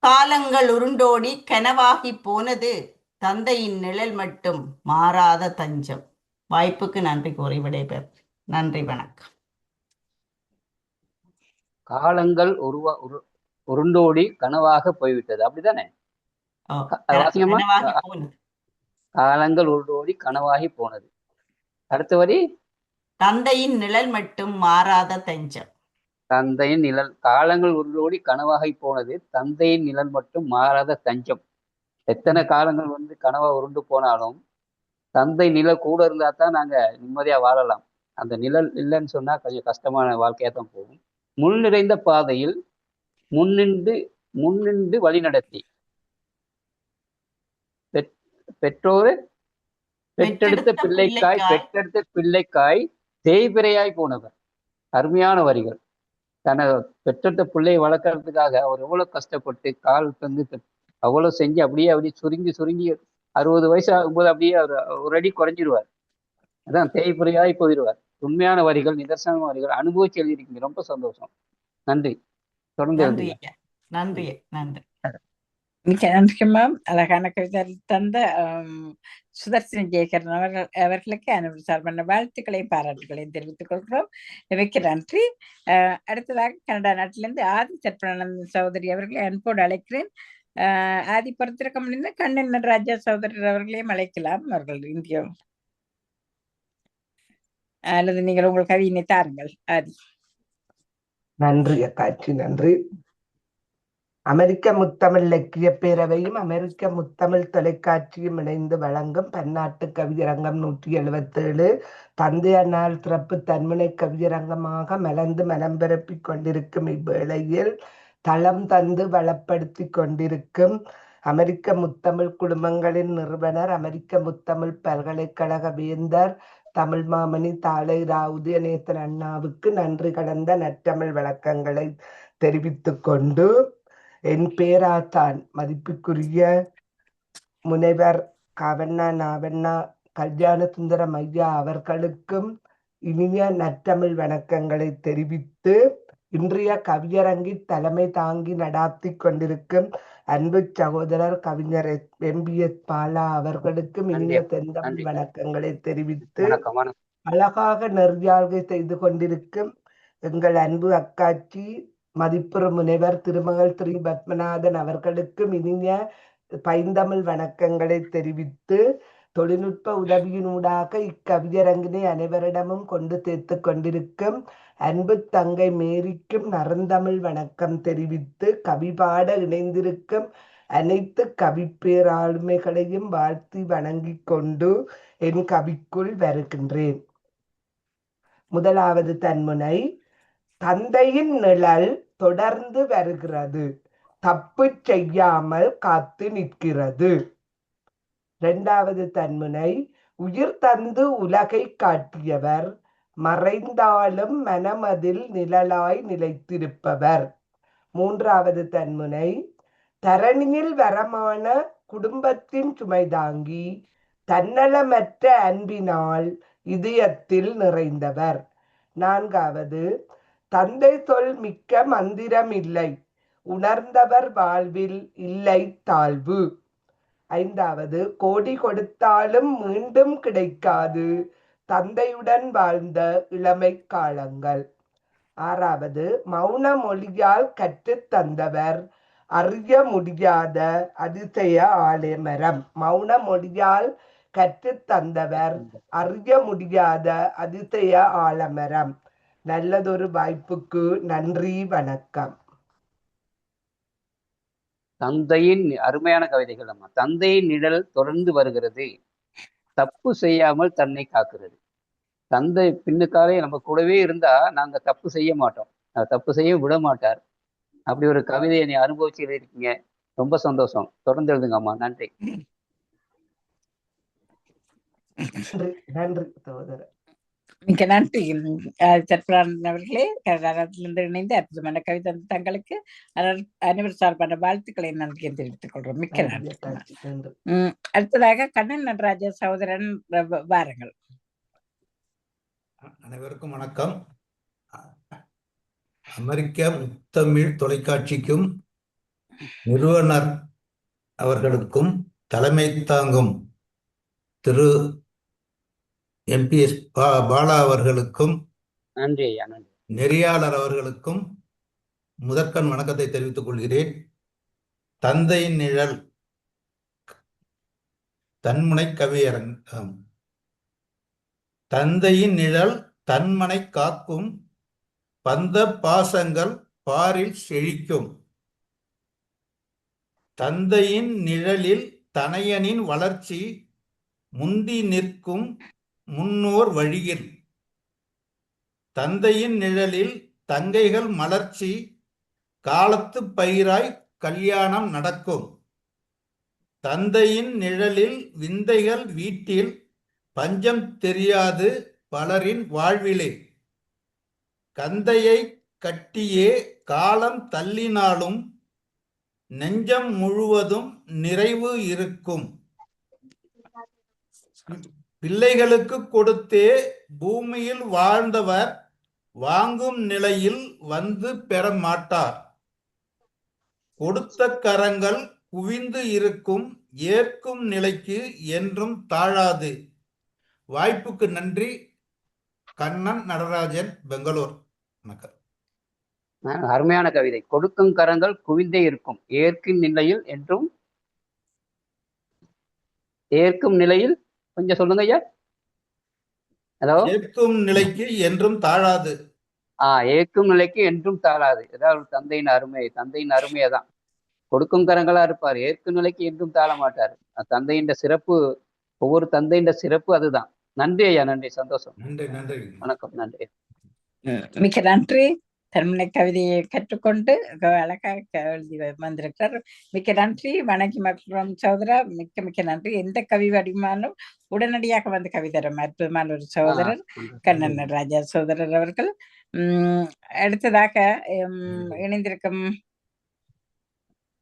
காலங்கள் உருண்டோடி கனவாகி போனது, தந்தையின் நிழல் மட்டும் மாறாத தஞ்சம். வாய்ப்புக்கு நன்றி கூறி விடைபெறும். நன்றி, வணக்கம். காலங்கள் உருண்டோடி கனவாக போய்விட்டது, அப்படித்தானே? காலங்கள் உருண்டோடி கனவாகி போனது. அடுத்த வரி, தந்தையின் நிழல் மட்டும் மாறாத தஞ்சம். தந்தையின் நிழல். காலங்கள் உருண்டோடி கனவாகி போனது, தந்தையின் நிழல் மட்டும் மாறாத தஞ்சம். எத்தனை காலங்கள் கனவா உருண்டு போனாலும் தந்தை நிழல் கூட இருந்தா தான் நாங்க நிம்மதியா வாழலாம். அந்த நிழல் இல்லைன்னு சொன்னா கொஞ்சம் கஷ்டமான வாழ்க்கையா தான் போகும். முள் நிறைந்த பாதையில் முன்னின்று வழி நடத்தி பெற்றெடுத்த பிள்ளைக்காய் தேய்பிரையாய் போனவர். அருமையான வரிகள். தன்னை பெற்றெடுத்த பிள்ளையை வளர்க்கறதுக்காக அவர் எவ்வளவு கஷ்டப்பட்டு கால் தந்து அவ்வளவு செஞ்சு அப்படியே சுருங்கி 60 வயசு ஆகும்போது அப்படியே அவர் ஒரு அடி குறைஞ்சிருவார். அதான் தேய்பிரையாய் போயிடுவார். உண்மையான வரிகள், நிதர்சனமான வரிகள், அனுபவிச்சு எழுதியிருக்கீங்க. ரொம்ப சந்தோஷம். நன்றி. தொடர்ந்து நன்றி. மிக்க நன்றி மேம். அழகான கவிதை தந்த சுதர்சன ஜெயகரன் அவர்களுக்கு அனுபவ சார்பான வாழ்த்துக்களையும் பாராட்டுகளையும் தெரிவித்துக் கொள்கிறோம். மிக்க நன்றி. அடுத்ததாக கனடா நாட்டிலிருந்து ஆதி சற்பனானந்த சகோதரி அவர்களை அன்போடு அழைக்கிறேன். ஆதி பொறுத்திருக்க முடிந்த கண்ணன் நடராஜா சகோதரர் அவர்களையும் அழைக்கலாம். அவர்கள் இந்தியா அல்லது நீங்கள் உங்கள் கவியினை தாருங்கள். ஆதி. நன்றி அக்காட்சி, நன்றி. அமெரிக்க முத்தமிழ் இலக்கிய பேரவையும் அமெரிக்க முத்தமிழ் தொலைக்காட்சியும் இணைந்து வழங்கும் பன்னாட்டு கவியரங்கம் 177 தந்தையார் நாள் சிறப்பு தன்முனை கவியரங்கமாக மலர்ந்து மனம் பரப்பிக் கொண்டிருக்கும் இவ்வேளையில் தளம் தந்து வளப்படுத்தி கொண்டிருக்கும் அமெரிக்க முத்தமிழ் குடும்பங்களின் நிறுவனர், அமெரிக்க முத்தமிழ் பல்கலைக்கழக வேந்தர், தமிழ் மாமணி தாளை ரா உதயநேசன் அண்ணாவுக்கு நன்றி கடந்த நற்றமிழ் வணக்கங்களை தெரிவித்துக் கொண்டு, என் பேராத்தான் மதிப்புக்குரிய முனைவர் காவண்ணா நாவண்ணா கல்யாண சுந்தரம் ஐயா அவர்களுக்கும் இனிய நற்றமிழ் வணக்கங்களை தெரிவித்து, இன்றைய கவியரங்கில் தலைமை தாங்கி நடாத்தி கொண்டிருக்கும் அன்பு சகோதரர் கவிஞர் MBS பாலா அவர்களுக்கும் இனிய செந்தமிழ் வணக்கங்களை தெரிவித்து, அழகாக நெறியாள்கை செய்து கொண்டிருக்கும் எங்கள் அன்பு அக்காட்சி மதிப்புறு முனைவர் திருமகள் ஸ்ரீ பத்மநாதன் அவர்களுக்கும் இனிய பைந்தமிழ் வணக்கங்களை தெரிவித்து, தொழில்நுட்ப உதவியினூடாக இக்கவியரங்கினை அனைவரிடமும் கொண்டு சேர்த்து கொண்டிருக்கும் அன்பு தங்கை மேரிக்கும் நறுந்தமிழ் வணக்கம் தெரிவித்து, கவிபாட இணைந்திருக்கும் அனைத்து கவிப்பேராளுமைகளையும் வாழ்த்தி வணங்கிக் கொண்டு என் கவிக்குள் வருகின்றேன். முதலாவது தன்முனை. தந்தையின் நிழல் தொடர்ந்து வருகிறது, தப்பு செய்யாமல் காத்து நிற்கிறது. இரண்டாவது தன்முனை. உயிர் தந்து உலகை காட்டியவர், மறைந்தாலும் மனமதில் நிழலாய் நிலைத்திருப்பவர். மூன்றாவது தன்முனை. தரணியில் வரமான குடும்பத்தின் சுமைதாங்கி, தன்னலமற்ற அன்பினால் இதயத்தில் நிறைந்தவர். நான்காவது. தந்தை சொல் மிக்க மந்திரம் இல்லை, உணர்ந்தவர் வாழ்வில் இல்லை தாழ்வு. ஐந்தாவது. கோடி கொடுத்தாலும் மீண்டும் கிடைக்காது, தந்தையுடன் வாழ்ந்த இளமை காலங்கள். ஆறாவது. மௌன மொழியால் கற்றுத் தந்தவர், அறிய முடியாத அதிசய ஆலமரம். மௌன மொழியால் கற்றுத் தந்தவர், அறிய முடியாத அதிசய ஆலமரம். நல்லதொரு வாய்ப்புக்கு நன்றி, வணக்கம். தந்தையின் அருமையான கவிதைகள் அம்மா. தந்தையின் நிழல் தொடர்ந்து வருகிறது, தப்பு செய்யாமல் தன்னை காக்கிறது. தந்தை பின்னுக்காலே நம்ம கூடவே இருந்தா நாங்க தப்பு செய்ய மாட்டோம். அவர் தப்பு செய்ய விட மாட்டார். அப்படி ஒரு கவிதையை நீ அனுபவிச்சு இருக்கீங்க. ரொம்ப சந்தோஷம். தொடர்ந்து எழுதுங்க அம்மா. நன்றி. நன்றி நன்றி சகோதரர். மிக்க நன்றி சத்ரான் அவர்களே. கனடாவிலிருந்து இணைந்து அற்புதமான கவிதை தங்களுக்கு அனைவர் சார்பான வாழ்த்துக்களை நன்றியை தெரிவித்துக் கொள்றோம். மிக்க நன்றி. அடுத்ததாக கண்ணன் நடராஜா சகோதரன் வாருங்கள். அனைவருக்கும் வணக்கம். அமெரிக்க முத்தமிழ் தொலைக்காட்சிக்கும் நிறுவனர் அவர்களுக்கும் தலைமை தாங்கும் திரு எம்பிஎஸ் பாலா அவர்களுக்கும் நன்றி ஐயா. நன்றி. நெறியாளர் அவர்களுக்கும் முதற்கண் வணக்கத்தை தெரிவித்துக் கொள்கிறேன். தந்தையின் நிழல் தன்முனை கவியரங்கம். தந்தையின் நிழல் தன்மனை காக்கும், பந்த பாசங்கள் பாரில் செழிக்கும். தந்தையின் நிழலில் தனையனின் வளர்ச்சி முந்தி நிற்கும் முன்னோர் வழியில். தந்தையின் நிழலில் தங்கைகள் மலர்ச்சி காலத்து பயிராய் கல்யாணம் நடக்கும். தந்தையின் நிழலில் விந்தைகள் வீட்டில் பஞ்சம் தெரியாது பலரின் வாழ்விலே. கந்தையை கட்டியே காலம் தள்ளினாலும் நெஞ்சம் முழுவதும் நிறைவு இருக்கும். பிள்ளைகளுக்கு கொடுத்தே பூமியில் வாழ்ந்தவர் வாங்கும் நிலையில் வந்து பெற மாட்டார். கொடுத்த கரங்கள் குவிந்து இருக்கும், ஏற்கும் நிலைக்கு என்றும் தாழாது. வாய்ப்புக்கு நன்றி. கண்ணன் நடராஜன், பெங்களூர். வணக்கம். அருமையான கவிதை. கொடுக்கும் கரங்கள் குவிந்தே இருக்கும், ஏற்கும் நிலையில் என்றும். ஏற்கும் நிலையில் கொஞ்சம் சொல்லுங்க ஐயா. ஹலோ. ஏற்கும் நிலைக்கு என்றும் தாழாது. ஏற்கும் நிலைக்கு என்றும் தாழாது. ஏதாவது தந்தையின் அருமை, தந்தையின் அருமையை தான். கொடுக்கும் கரங்களா இருப்பார், ஏற்கும் நிலைக்கு என்றும் தாழ மாட்டார். தந்தையின் சிறப்பு, ஒவ்வொரு தந்தையின் சிறப்பு அதுதான். நன்றி ஐயா. நன்றி. சந்தோஷம். நன்றி. நன்றி. வணக்கம். நன்றி. மிக்க நன்றி. தன்முனை கவிதையை கற்றுக்கொண்டு அழகாக எழுதி வந்திருக்கிறார். மிக்க நன்றி. வணங்கி மக்ரோம் சகோதரா. மிக்க மிக்க நன்றி. எந்த கவி வடிவமானும் உடனடியாக வந்து கவிதரும் அற்புதமான ஒரு சகோதரர் கண்ணன் ராஜா சகோதரர் அவர்கள். அடுத்ததாக இணைந்திருக்கும்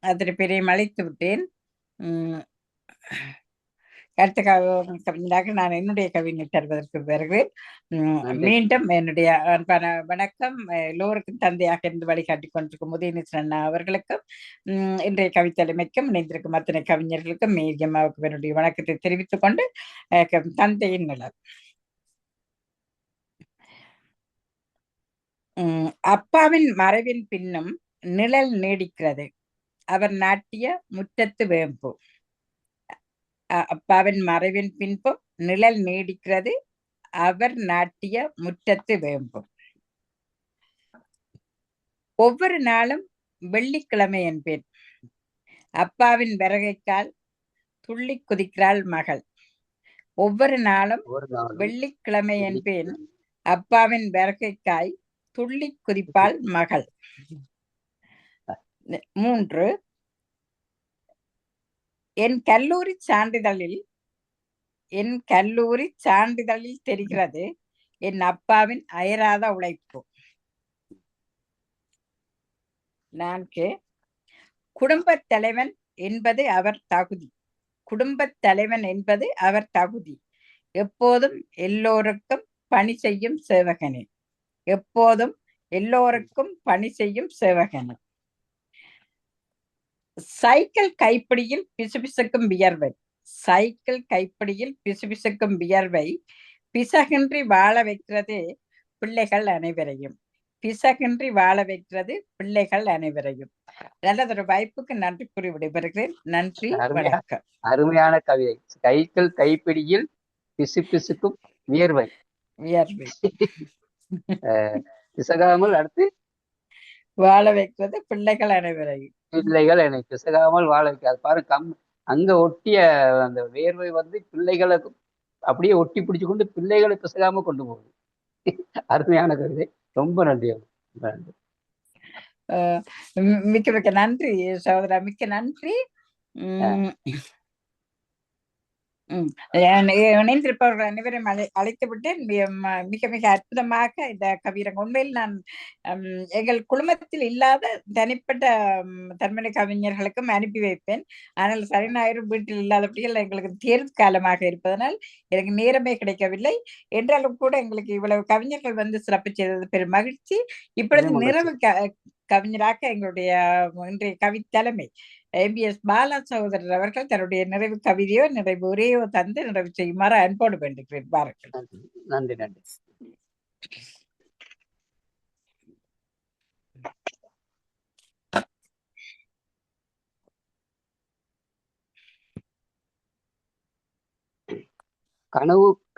அத்தனை பேரையும் அழைத்து விட்டேன். அடுத்த கவிஞராக நான் என்னுடைய கவிஞை தருவதற்கு வருகிறேன். மீண்டும் என்னுடைய அன்பான வணக்கம் எல்லோருக்கும் தந்தையாக இருந்து வழிகாட்டி கொண்டிருக்கும் உதயநிதி அண்ணா அவர்களுக்கும் இன்றைய கவித்தலைமைக்கும் இணைந்திருக்கும் அத்தனை கவிஞர்களுக்கும் மேரியம்மாவுக்கு என்னுடைய வணக்கத்தை தெரிவித்துக் கொண்டு தந்தையின் நிழல். அப்பாவின் மறைவின் பின்னும் நிழல் நீடிக்கிறது, அவர் நாட்டிய முற்றத்து வேம்பு. அப்பாவின் மறைவின் பின்பும் நிழல் நீடிக்கிறது, அவர் நாட்டிய முற்றத்து வேம்பும். ஒவ்வொரு நாளும் வெள்ளிக்கிழமை என்பேன், அப்பாவின் வருகைக்கால் துள்ளி குதிக்கிறாள் மகள். ஒவ்வொரு நாளும் வெள்ளிக்கிழமை என்பேன், அப்பாவின் வருகைக்காய் துள்ளி குதிப்பாள் மகள். 3, என் கல்லூரி சான்றிதழில் தெரிகிறது என் அப்பாவின் அயராத உழைப்பு. 4, குடும்பத் தலைவன் என்பது அவர் தகுதி. குடும்பத் தலைவன் என்பது அவர் தகுதி. எப்போதும் எல்லோருக்கும் பணி செய்யும் சேவகனே. எப்போதும் எல்லோருக்கும் பணி செய்யும் சேவகனே. சைக்கிள் கைப்பிடியில் பிசுபிசுக்கும் வியர்வை. சைக்கிள் கைப்பிடியில் பிசுபிசுக்கும் வியர்வை பிசகின்றி வாழ வைக்கிறது பிள்ளைகள் அனைவரையும். பிசகின்றி வாழ வைக்கிறது பிள்ளைகள் அனைவரையும். நல்லதொரு வாய்ப்புக்கு நன்றி கூறி விடைபெறுகிறேன். நன்றி, வணக்கம். அருமையான கவிதை. சைக்கிள் கைப்பிடியில் பிசு பிசுக்கும் வியர்வை. வியர்வை பிசகாமல் அடுத்து வாழ வைக்கிறது பிள்ளைகள் அனைவரையும். பிள்ளைகள் என்னை பிசகாமல் வாழ வைக்காது. பாருங்க, அங்க ஒட்டிய அந்த வேர்வை வந்து பிள்ளைகளை அப்படியே ஒட்டி பிடிச்சு கொண்டு பிள்ளைகளை பிசகாம கொண்டு போகுது. அருமையான கவிதை. ரொம்ப நன்றி. மிக்க மிக்க நன்றி சகோதரா, மிக்க நன்றி. இணைந்திருப்பவர்கள் அனைவரும் அழைத்து விட்டேன். மிக மிக அற்புதமாக இந்த கவியரங்கம் உண்மையில் நான் எங்கள் குழுமத்தில் இல்லாத தனிப்பட்ட தன்மனை கவிஞர்களுக்கும் அனுப்பி வைப்பேன். ஆனால் சரி ஞாயிறு வீட்டில் இல்லாதபடியில் எங்களுக்கு தேர்வு காலமாக இருப்பதனால் எனக்கு நேரமே கிடைக்கவில்லை. என்றாலும் கூட எங்களுக்கு இவ்வளவு கவிஞர்கள் வந்து சிறப்பு செய்தது பெரும் மகிழ்ச்சி. இப்பொழுது நிறைவு கவிஞராக எங்களுடைய இன்றைய கவித்தலைமை MBS பாலா சகோதரர் அவர்கள் தன்னுடைய நிறைவு கவிதையோ நிறைவு உரையோ தந்து நிறைவு செய்யுமாறு அன்போடு வேண்டுகிறேன். பாருங்கள். நன்றி நன்றி.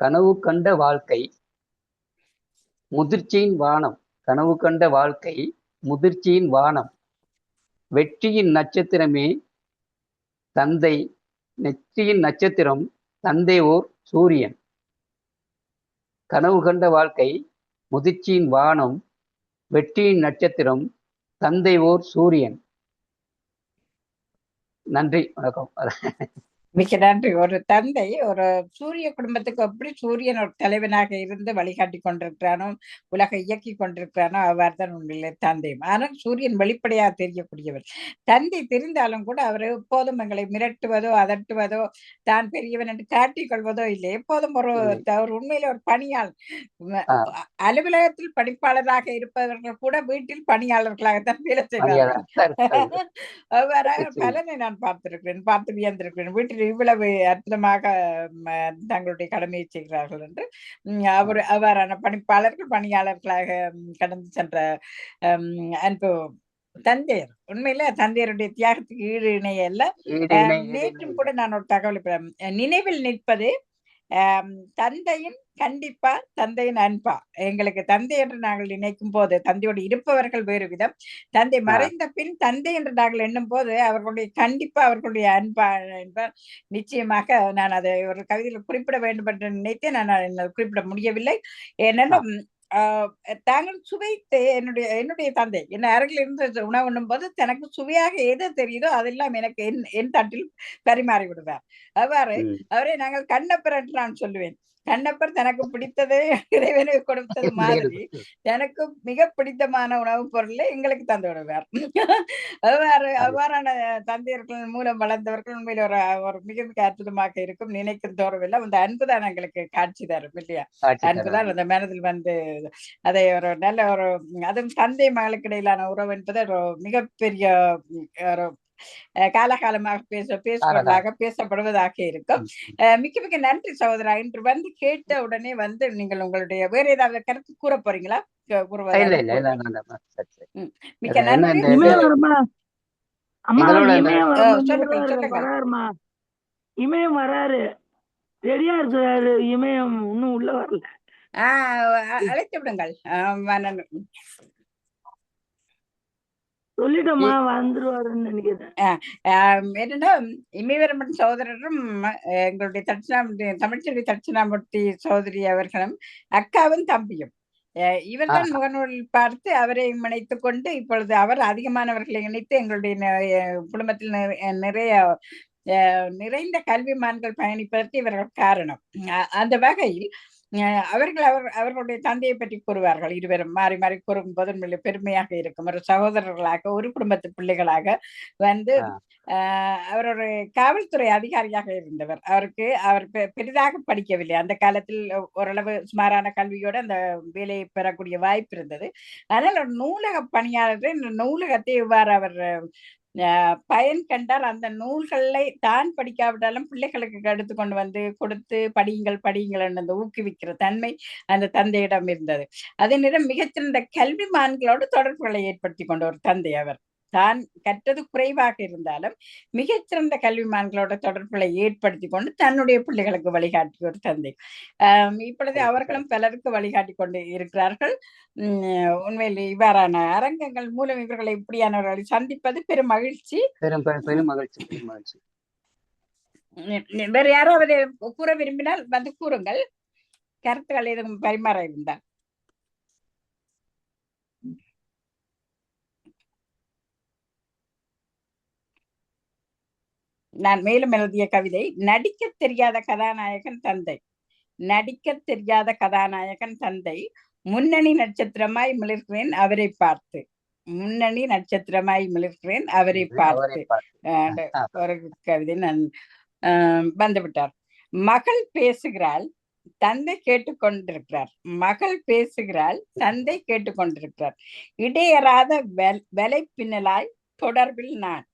கனவு கண்ட வாழ்க்கை முதிர்ச்சியின் வானம். கனவு கண்ட வாழ்க்கை முதிர்ச்சியின் வானம். வெற்றியின் நட்சத்திரமே தந்தை. நெற்றியின் நட்சத்திரம் தந்தை ஓர் சூரியன். கனவு கண்ட வாழ்க்கை முதிர்ச்சியின் வானம். வெற்றியின் நட்சத்திரம் தந்தை ஓர் சூரியன். நன்றி, வணக்கம். மிக்க நன்றி. ஒரு தந்தை ஒரு சூரிய குடும்பத்துக்கு எப்படி சூரியன் ஒரு தலைவனாக இருந்து வழிகாட்டி கொண்டிருக்கிறானோ, உலகை இயக்கி கொண்டிருக்கிறானோ, அவ்வாறு தான் உண்மையிலே தந்தையும். ஆனால் சூரியன் வெளிப்படையாக தெரியக்கூடியவர். தந்தை தெரிந்தாலும் கூட அவர் எப்போதும் எங்களை மிரட்டுவதோ அதட்டுவதோ தான் பெரியவன் என்று காட்டிக் கொள்வதோ இல்லை. எப்போதும் ஒரு உண்மையில ஒரு பணியாளர், அலுவலகத்தில் பணிப்பாளராக இருப்பவர்கள் கூட வீட்டில் பணியாளர்களாகத்தான் வேலை செய்வார்கள். அவ்வாறாக பலனை நான் பார்த்து வியந்திருக்கிறேன். வீட்டில் இவ்வளவு அற்புதமாக தங்களுடைய கடமையை செய்கிறார்கள் என்று அவ்வாறான பணிப்பாளர்கள் பணியாளர்களாக கடந்து சென்ற அன்பு தந்தையர். உண்மையில தந்தையருடைய தியாகத்துக்கு ஈடு இணைய அல்ல. நேற்றும் கூட நான் ஒரு தகவல் நினைவில் நிற்பது தந்தையின் கண்டிப்பா, தந்தையின் அன்பா. எங்களுக்கு தந்தை என்று நாங்கள் நினைக்கும் போது தந்தையோடு இருப்பவர்கள் வேறு விதம். தந்தை மறைந்த பின் தந்தை என்று நாங்கள் எண்ணும் போது அவர்களுடைய கண்டிப்பா, அவர்களுடைய அன்பா என்பார். நிச்சயமாக நான் அதை ஒரு கவிதையில் குறிப்பிட வேண்டும் என்று நினைத்தேன். நான் குறிப்பிட முடியவில்லை. ஏனென்றால் தாங்கள் சுவைத்து என்னுடைய தந்தை என்ன அருகில் இருந்து உணவு உண்ணும் போது தனக்கு சுவையாக எது தெரியுதோ அதெல்லாம் எனக்கு என் தட்டில் பரிமாறி விடுவார். அவ்வாறு அவரை நாங்கள் கண்ணப்பர் என்று நான் சொல்லுவேன். கண்ணப்பர் தனக்கு பிடித்ததை இறைவனுக்கு கொடுத்தது மாதிரி எனக்கு மிக பிடித்தமான உணவுப் பொருளை எங்களுக்கு தந்து விடுவார். அவ்வாறான தந்தையர்கள் மூலம் வளர்ந்தவர்கள் உண்மையில் ஒரு மிக மிக அற்புதமாக இருக்கும். நினைக்கும் தோறவில்லை. அந்த அன்புதான் எங்களுக்கு காட்சி தரும் இல்லையா? அன்புதான் அந்த மனதில் வந்து அதை ஒரு நல்ல ஒரு அதுவும் தந்தை மகளுக்கு இடையிலான உறவு என்பது ஒரு மிகப்பெரிய ஒரு காலகாலமாக பேசுவதாக பேசப்படுவதாக இருக்கும். மிக்க மிக்க நன்றி சகோதரா. இன்று வந்து கேட்ட உடனே வந்து நீங்கள் உங்களுடைய வேற ஏதாவது கருத்து கூற போறீங்களா? மிக்க நன்றி. இமயம் வராரு, ரெடியா இருக்கிறாரு. இமயம் இன்னும் உள்ள வரல. அழைத்து விடுங்கள். சொல்லிட்டோமா, வந்துருவாருன்னு நினைக்கிறேன். என்னன்னா இமயவரமன் சகோதரரும் எங்களுடைய தமிழ்ச்செல்வி தட்சிணாமூர்த்தி சகோதரி அவர்களும் அக்காவும் தம்பியும். இவர்தான் முகநூல் பார்த்து அவரை இணைத்துக் கொண்டு இப்பொழுது அவர் அதிகமானவர்களை இணைத்து எங்களுடைய குடும்பத்தில் நிறைந்த கல்விமான்கள் பயணிப்பதற்கு இவர்கள் காரணம். அந்த வகையில் அவர்களுடைய தந்தையை பற்றி கூறுவார்கள். இருவரும் மாறி மாறி கூறும் போது பெருமையாக இருக்கும். ஒரு சகோதரர்களாக, ஒரு குடும்பத்து பிள்ளைகளாக வந்து அவர் ஒரு காவல்துறை அதிகாரியாக இருந்தவர். அவர் பெரிதாக படிக்கவில்லை. அந்த காலத்தில் ஓரளவு சுமாரான கல்வியோடு அந்த வேலையை பெறக்கூடிய வாய்ப்பு இருந்தது. ஆனால் ஒரு நூலக பணியாளர் இந்த நூலகத்தை இவ்வாறு அவர் பயன் கண்டார். அந்த நூல்களை தான் படிக்காவிட்டாலும் பிள்ளைகளுக்கு எடுத்து கொண்டு வந்து கொடுத்து படியுங்கள் அந்த ஊக்குவிக்கிற தன்மை அந்த தந்தையிடம் இருந்தது. அதே நேரம் மிகச்சிறந்த கல்விமான்களோடு தொடர்புகளை ஏற்படுத்தி கொண்ட ஒரு தந்தை அவர். தான் கற்றது குறைவாக இருந்தாலும் மிகச்சிறந்த கல்விமான்களோட தொடர்புகளை ஏற்படுத்தி கொண்டு தன்னுடைய பிள்ளைகளுக்கு வழிகாட்டி ஒரு தந்தை. இப்பொழுது அவர்களும் பலருக்கு வழிகாட்டி கொண்டு இருக்கிறார்கள். உண்மையில் இவ்வாறான அரங்கங்கள் மூலம் இவர்களை இப்படியானவர்களை சந்திப்பது பெரும் மகிழ்ச்சி. வேற யாராவது கூற விரும்பினால் வந்து கூறுங்கள். கருத்துக்கள் எதுவும் பரிமாற இருந்தால். நான் மேலும் எழுதிய கவிதை நடிக்க தெரியாத கதாநாயகன் தந்தை. நடிக்க தெரியாத கதாநாயகன் தந்தை. முன்னணி நட்சத்திரமாய் மிளிர்கிறேன் அவரை பார்த்து. முன்னணி நட்சத்திரமாய் மிளிர்கிறேன் அவரை பார்த்து. ஒரு கவிதை நான் வந்துவிட்டார். மகள் பேசுகிறாள், தந்தை கேட்டுக்கொண்டிருக்கிறார். மகள் பேசுகிறாள், தந்தை கேட்டுக்கொண்டிருக்கிறார். இடையறாத வலைப்பின்னலாய் தொடர்பில் நான்.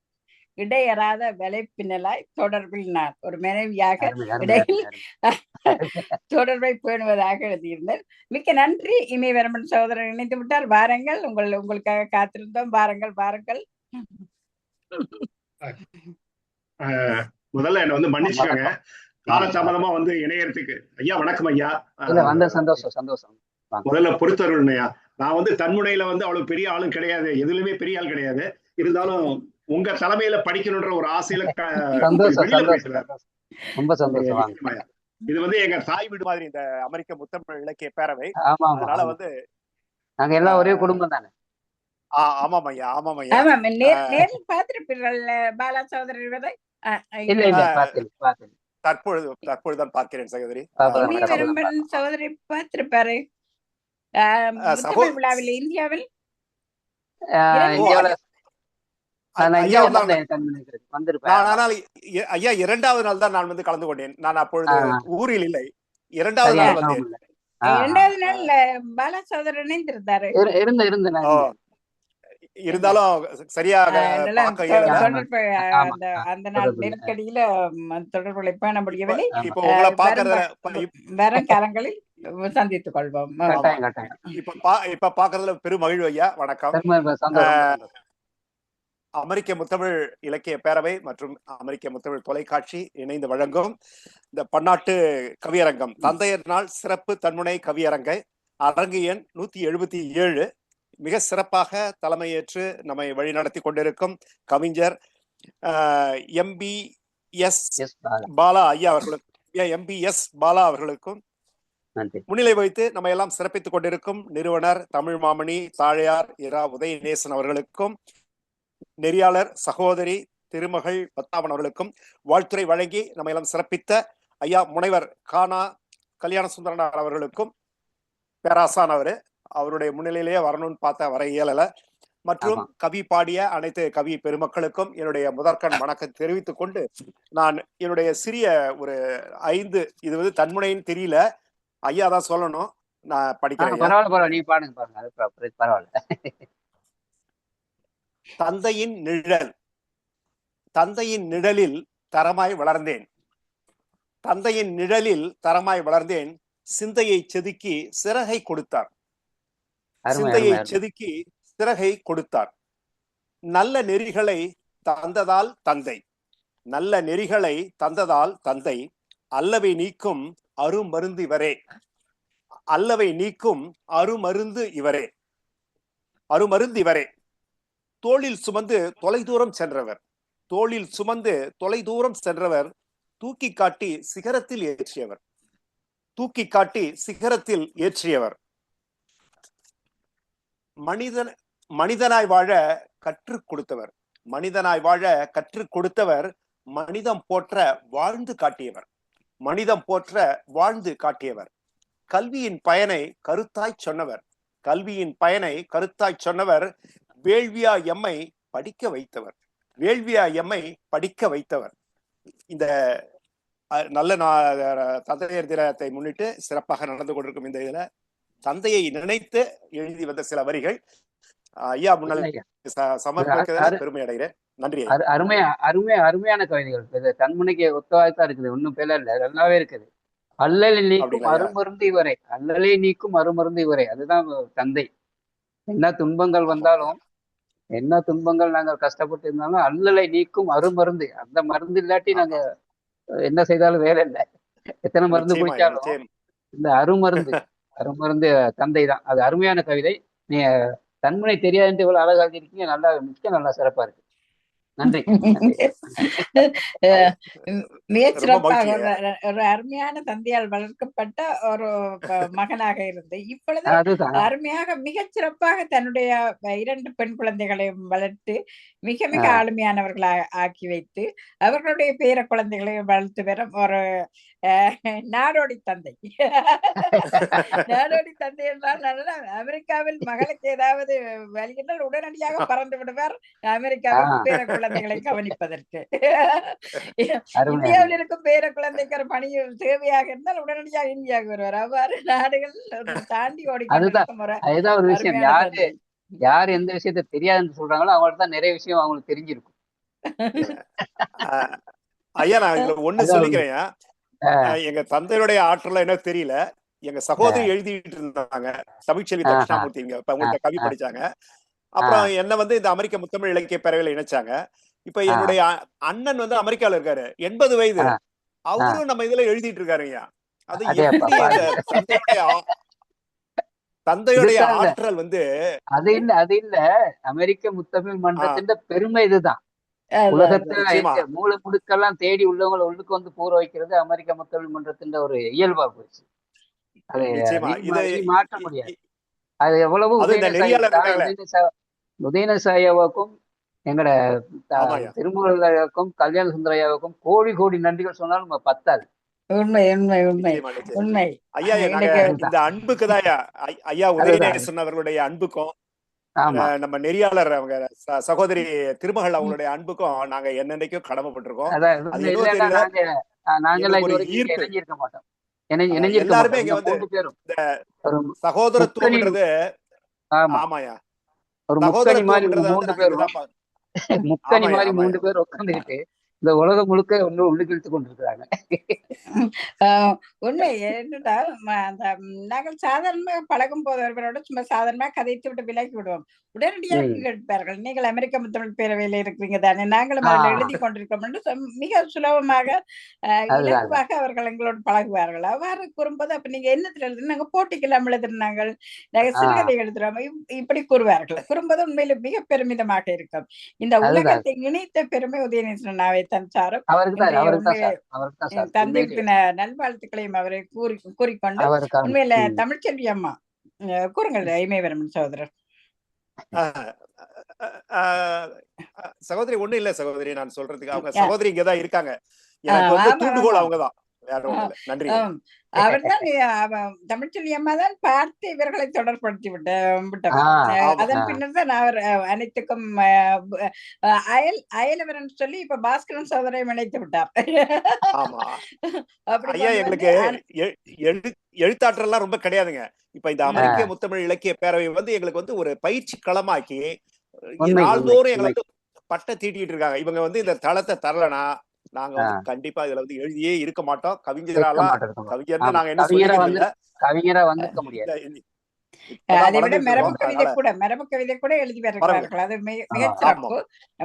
இடையறாத வலைப்பின்னலாய் தொடர்பில் நான். ஒரு மனைவியாக இடையில் தொடர்பை பேணுவதாக எழுதியிருந்தேன். மிக்க நன்றி. இமயவரம்பன் சகோதரர் இணைந்து விட்டார். வாருங்கள், உங்களுக்காக காத்திருந்தோம். வாருங்கள் வாருங்கள். முதல்ல என்ன வந்து மன்னிச்சுக்கோங்க, காலதாமதமா வந்து இணையறதுக்கு. ஐயா வணக்கம் ஐயா. சந்தோஷம். முதல்ல பொறுத்தருள்னையா, நான் வந்து தன்முனையில வந்து அவ்வளவு பெரிய ஆளும் கிடையாது, எதுலயுமே பெரிய ஆள் கிடையாது. இருந்தாலும் உங்க தலைமையில படிக்கணும்ன்ற ஒரு ஆசையில ரொம்ப சந்தோஷம். இது வந்து எங்க தாய் வீடு மாதிரி இந்த அமெரிக்க முத்தமிழ் இலக்கிய பேரவை. அதனால வந்து நாங்க எல்லாம் ஒரே குடும்பம் தானே. ஆமாம் ஐயா, ஆமாம் ஐயா. நேரில் பார்த்திருப்பீர்கள் பாலா சகோதரர்? தற்பொழுதுதான் பார்க்கிறேன் சகோதரி. சகோதரி பார்த்திருப்பாரு விழாவில் இந்தியாவில். ஐயா 2வது நாள் தான் நான் வந்து கலந்து கொண்டேன். நான் அப்பொழுது ஊரில் இல்லை. 2வது நாள் வந்தேன். 2வது நாள் பாலா சகோதரர் இணைந்திருந்தாரு. இருந்தாலும் சரியாக அந்த நாள் நெருக்கடியில தொடர்புகளை பேண முடியவில்லை. இப்போ உங்களை பாக்குறத வரும் காலங்களில் சந்தித்துக் கொள்வோம். இப்ப பாக்குறதுல பெரும் மகிழ்வு ஐயா. வணக்கம். அமெரிக்க முத்தமிழ் இலக்கிய பேரவை மற்றும் அமெரிக்க முத்தமிழ் தொலைக்காட்சி இணைந்து வழங்கும் இந்த பன்னாட்டு கவியரங்கம் தந்தையர் நாள் சிறப்பு தன்முனை கவியரங்கை அரங்கு எண் 177 மிக சிறப்பாக தலைமையேற்று நம்மை வழிநடத்தி கொண்டிருக்கும் கவிஞர் MBS பாலா ஐயா அவர்களுக்கும் முன்னிலை வைத்து நம்ம எல்லாம் சிறப்பித்துக் கொண்டிருக்கும் நிறுவனர் தமிழ் மாமணி தாழையார் இரா உதயநேசன் அவர்களுக்கும் நெறியாளர் சகோதரி திருமகள் பத்மாவன் அவர்களுக்கும் வாழ்த்துறை வழங்கி நம்ம எல்லாம் சிறப்பித்த ஐயா முனைவர் கானா கல்யாண சுந்தரனார் அவர்களுக்கும் பேராசான் அவருடைய முன்னிலையிலேயே வரணும்னு பார்த்தா வர இயலல. மற்றும் கவி பாடிய அனைத்து கவி பெருமக்களுக்கும் என்னுடைய முதற்கண் வணக்கம் தெரிவித்துக் கொண்டு நான் என்னுடைய சிறிய ஒரு 5 இது வந்து தன்முனைன்னு தெரியல, ஐயா தான் சொல்லணும், நான் படிக்கிறேன். தந்தையின் நிழல். தந்தையின் நிழலில் தரமாய் வளர்ந்தேன். தந்தையின் நிழலில் தரமாய் வளர்ந்தேன். சிந்தையை செதுக்கி சிறகை கொடுத்தார். சிந்தையை செதுக்கி சிறகை கொடுத்தார். நல்ல நெறிகளை தந்ததால் தந்தை. நல்ல நெறிகளை தந்ததால் தந்தை. அல்லவை நீக்கும் அருமருந்து இவரே. அல்லவை நீக்கும் அருமருந்து இவரே. அருமருந்து இவரே. தோளில் சுமந்து தொலைதூரம் சென்றவர். தோளில் சுமந்து தொலைதூரம் சென்றவர். தூக்கி காட்டி சிகரத்தில் ஏற்றியவர். தூக்கி காட்டி சிகரத்தில் ஏற்றியவர். மனிதனாய் வாழ கற்றுக் கொடுத்தவர். மனிதனாய் வாழ கற்றுக் கொடுத்தவர். மனிதம் போற்ற வாழ்ந்து காட்டியவர். மனிதம் போற்ற வாழ்ந்து காட்டியவர். கல்வியின் பயனை கருத்தாய் சொன்னவர். கல்வியின் பயனை கருத்தாய் சொன்னவர். வேள்வியா எம்மை படிக்க வைத்தவர். வேள்வியா எம்மை படிக்க வைத்தவர். இந்த நல்ல தந்தையர் தினத்தை முன்னிட்டு சிறப்பாக நடந்து கொண்டிருக்கும் இந்த இதுல தந்தையை நினைத்து எழுதி வந்த சில வரிகள் ஐயா முன்னால் சமர்ப்பிக்க பெருமை அடைகிறேன். நன்றி. அருமையான கவிதைகள். தன்முனைக்கு ஒத்தவாய்த்தான் இருக்குது, ஒன்னும் பேல இல்ல, நல்லாவே இருக்குது. அல்லலை நீக்கும் அருமருந்து இவரை. அல்லலை நீக்கும் அருமருந்து இவரை. அதுதான் தந்தை. என்ன துன்பங்கள் வந்தாலும், என்ன துன்பங்கள் நாங்கள் கஷ்டப்பட்டு இருந்தாலும் அல்லலை நீக்கும் அருமருந்து. அந்த மருந்து இல்லாட்டி நாங்க என்ன செய்தாலும் வேலை இல்லை. எத்தனை மருந்து குடிச்சாலும் இந்த அருமருந்து தந்தை தான். அது அருமையான கவிதை. நீ தன்முனை தெரியாதுன்ட்டு இவ்வளவு அழகாக இருக்கீங்க. நல்லா மிக்க நல்லா சிறப்பா இருக்கு. நன்றி. மிக ரொம்ப சிறப்பாக மகிழ்ச்சி. ஒரு அருமையான தந்தையால் வளர்க்கப்பட்ட ஒரு மகனாக இருந்து இப்பொழுது அதுதான் அருமையாக மிகச் சிறப்பாக தன்னுடைய 2 பெண் குழந்தைகளையும் வளர்த்து மிக மிக ஆஹ் ஆளுமையானவர்களாக ஆக்கி வைத்து அவர்களுடைய பேர குழந்தைகளையும் வளர்த்து வரும் ஒரு நாடோடி தந்தை. நாடோடி தந்தை என்றால் அமெரிக்காவில் மகளுக்கு ஏதாவது வழியினால் உடனடியாக பறந்து விடுவார் அமெரிக்காவுக்கு பேர குழந்தைகளை கவனிப்பதற்கு. அருமை இந்தியாவில் இருக்கும் பேர குழந்தைக்கு ஒரு பணி தேவையாக இருந்தால் உடனடியாக இந்தியாவுக்கு வருவார். அவ்வாறு நாடுகள் தாண்டி அதுதான் ஓடிக்கொண்டிருக்கும் ஒரு அதுதான் ஒரு விஷயம். அருமையான யாரு தந்தை. யார் எந்த விஷயத்த தெரியாதுன்னு சொல்றாங்களோ அவங்களுக்கு தான் நிறைய விஷயம் அவங்களுக்கு தெரிஞ்சிருக்கும். அஹ் ஐயா நான் இதுல ஒண்ணு அதான் உண்மை. சொல்லிக்கிறேன். எங்க தந்தையுடைய ஆற்றல என்ன தெரியல. எங்க சகோதரி எழுதிட்டு இருந்தாங்க, தமிழ்ச்செல்வி தட்சிணாமூர்த்தி, இங்க இப்ப உங்கள்ட்ட கவி படிச்சாங்க. அப்புறம் என்ன வந்து இந்த அமெரிக்க முத்தமிழ் இலக்கிய பேரவையில இணைச்சாங்க. இப்ப என்னுடைய அண்ணன் வந்து அமெரிக்கால இருக்காரு, 80 வயது. அவரும் நம்ம இதுல எழுதிட்டு இருக்காருங்க. அது அதே அப்பா எப்படி பாருங்க. அந்த தந்தையுடைய இதுதான் இல்ல ஆற்றல் வந்து அது இல்ல அமெரிக்க முத்தமிழ் மன்றத்தின் பெருமை இதுதான். உலகத்துல நிச்சயமா எங்க மூளை முடுக்கெல்லாம் தேடி உள்ளவங்களை உள்ளுக்கு வந்து பூர வைக்கிறது அமெரிக்க முத்தமிழ் மன்றத்தின் ஒரு இயல்பா போச்சு. அது நிச்சயமா இது இனி மாற்ற முடியாது. அது எவ்வளவு அது இந்த நெறியாளர் இருக்காங்களே. உதயநிசாயாவுக்கும் எங்கட ஆமாயா திருமுருகனுக்கும் கல்யாண சுந்தரையாவுக்கும் கோடி கோடி நன்றிகள் சொன்னாலும் பத்தாது. உண்மை உண்மை உண்மை நிச்சயமா நிச்சயம். உண்மை. ஐயா நாங்க எனக்கு இந்த அன்புக்கு தான் ஐயா அதுதான் உதயநேசன் அவர்களுடைய அன்புக்கும் ஆமா நம்ம நெறியாளர் அவங்க சகோதரி திருமகள் அவங்களுடைய அன்புக்கும் நாங்க என்னென்னைக்கும் கடமைப்பட்டிருக்கோம். அதான் அது என்னவோ இல்லைன்னா தெரியல, நாங்கெல்லாம் எங்களுக்கு இது ஒரு வரைக்கும் இங்க ஈர்ப்பு. இணைஞ்சிருக்க மாட்டோம். இணைஞ்சிருக்க எல்லாருமே மாட்டோம். இங்க இந்த வந்து 3 பேரும் இந்த ஒரு முக்கணி சகோதரத்துவம்ன்றது ஆமா ஆமாயா ஒரு முக்கணி மாதிரி சகோதரத்துவம்ன்றத வந்து 3 நாங்க பேரும் இங்கதான் முக்கணி ஆமாயா மாதிரி ஆமாயா 3 பேர் உட்காந்துக்கிட்டு இந்த உலகம் முழுக்க ஒண்ணு உள்ளுக்கிழுத்து கொண்டிருக்கிறாங்க. உண்மை என்னடா நாங்கள் சாதாரணமாக பழகும் போது ஒருவரோட சும்மா சாதாரணமாக கதைத்து விட்டு விலகி விடுவோம். உடனடியாக கேட்பார்கள், நீங்கள் அமெரிக்க முத்தமிழ் பேரவையில இருக்கிறீங்க தானே, நாங்களும் அதில் எழுதி கொண்டிருக்கோம் என்று மிக சுலபமாக அதுதான் இலகுவாக அவர்கள் எங்களோடு பழகுவார்கள். அவ்வாறு கூறும்போது அப்ப நீங்க என்னத்துல எழுதுனா, நாங்க போட்டிக்கெல்லாம் எழுதுனாங்க, நாங்க சிறுகதை எழுதுறோம், இப்படி கூறுவார்கள். கூறும்போது உண்மையில மிக பெருமிதமாக இருக்கும். இந்த அதுதான் உலகத்தை இணைத்த பெருமை உதயநேசனாவை தன் சாரும் அவருக்கு தான் இன்றைய அவருக்கு தான் உண்மையை சார் அவருக்கு தான் சார் தந்தை உண்மையிலே தின நல்வாழ்த்துக்களையும் அவரை கூறிக்கொண்டு அவருக்கு உண்மையில தமிழ்ச்செல்வி அம்மா கூறுங்கள் இமயவரம் சகோதரர். ஆஹ் ஆஹ் சகோதரி ஒண்ணும் இல்ல சகோதரி, நான் சொல்றதுக்கு அவங்க சகோதரி இங்கதான் இருக்காங்க. எனக்கு வந்து ஆமா தூண்டுகோல் ஆமா அவங்கதான், வேற ஒண்ணும் இல்ல. நன்றி. அவர்தான் தமிழ்ச்செல்வி அம்மா தான் பார்த்து இவர்களை தொடர்படுத்தி விட்டவர். ஆமா அதன் பின்னர் தான் அவர் அனைத்துக்கும் அயலவரன் சொல்லி இப்ப பாஸ்கரன் சோதரையும் இணைத்து விட்டார். ஆமா அப்படி ஐயா கொண்டு வந்து எங்களுக்கு எழுத்தாற்றல்லாம் ரொம்ப கிடையாதுங்க. இப்ப இந்த அமெரிக்க முத்தமிழ் இலக்கிய பேரவை வந்து எங்களுக்கு வந்து ஒரு பயிற்சி களமாக்கி நாள்தோறும் எங்களை வந்து பட்டை தீட்டிட்டு இருக்காங்க. இவங்க வந்து இந்த தளத்தை தரலனா நாங்க வந்து கண்டிப்பா இதுல வந்து எழுதியே இருக்க மாட்டோம். கவிஞராலாம் கவிஞர்னு நாங்க என்ன சொல்லிக்கிறோம், கவிஞரா வந்திருக்க முடியாது. அதை விட மரபு கவிதை கூட எழுதி வருகிறார்கள். அது மிகச் சிறப்பு.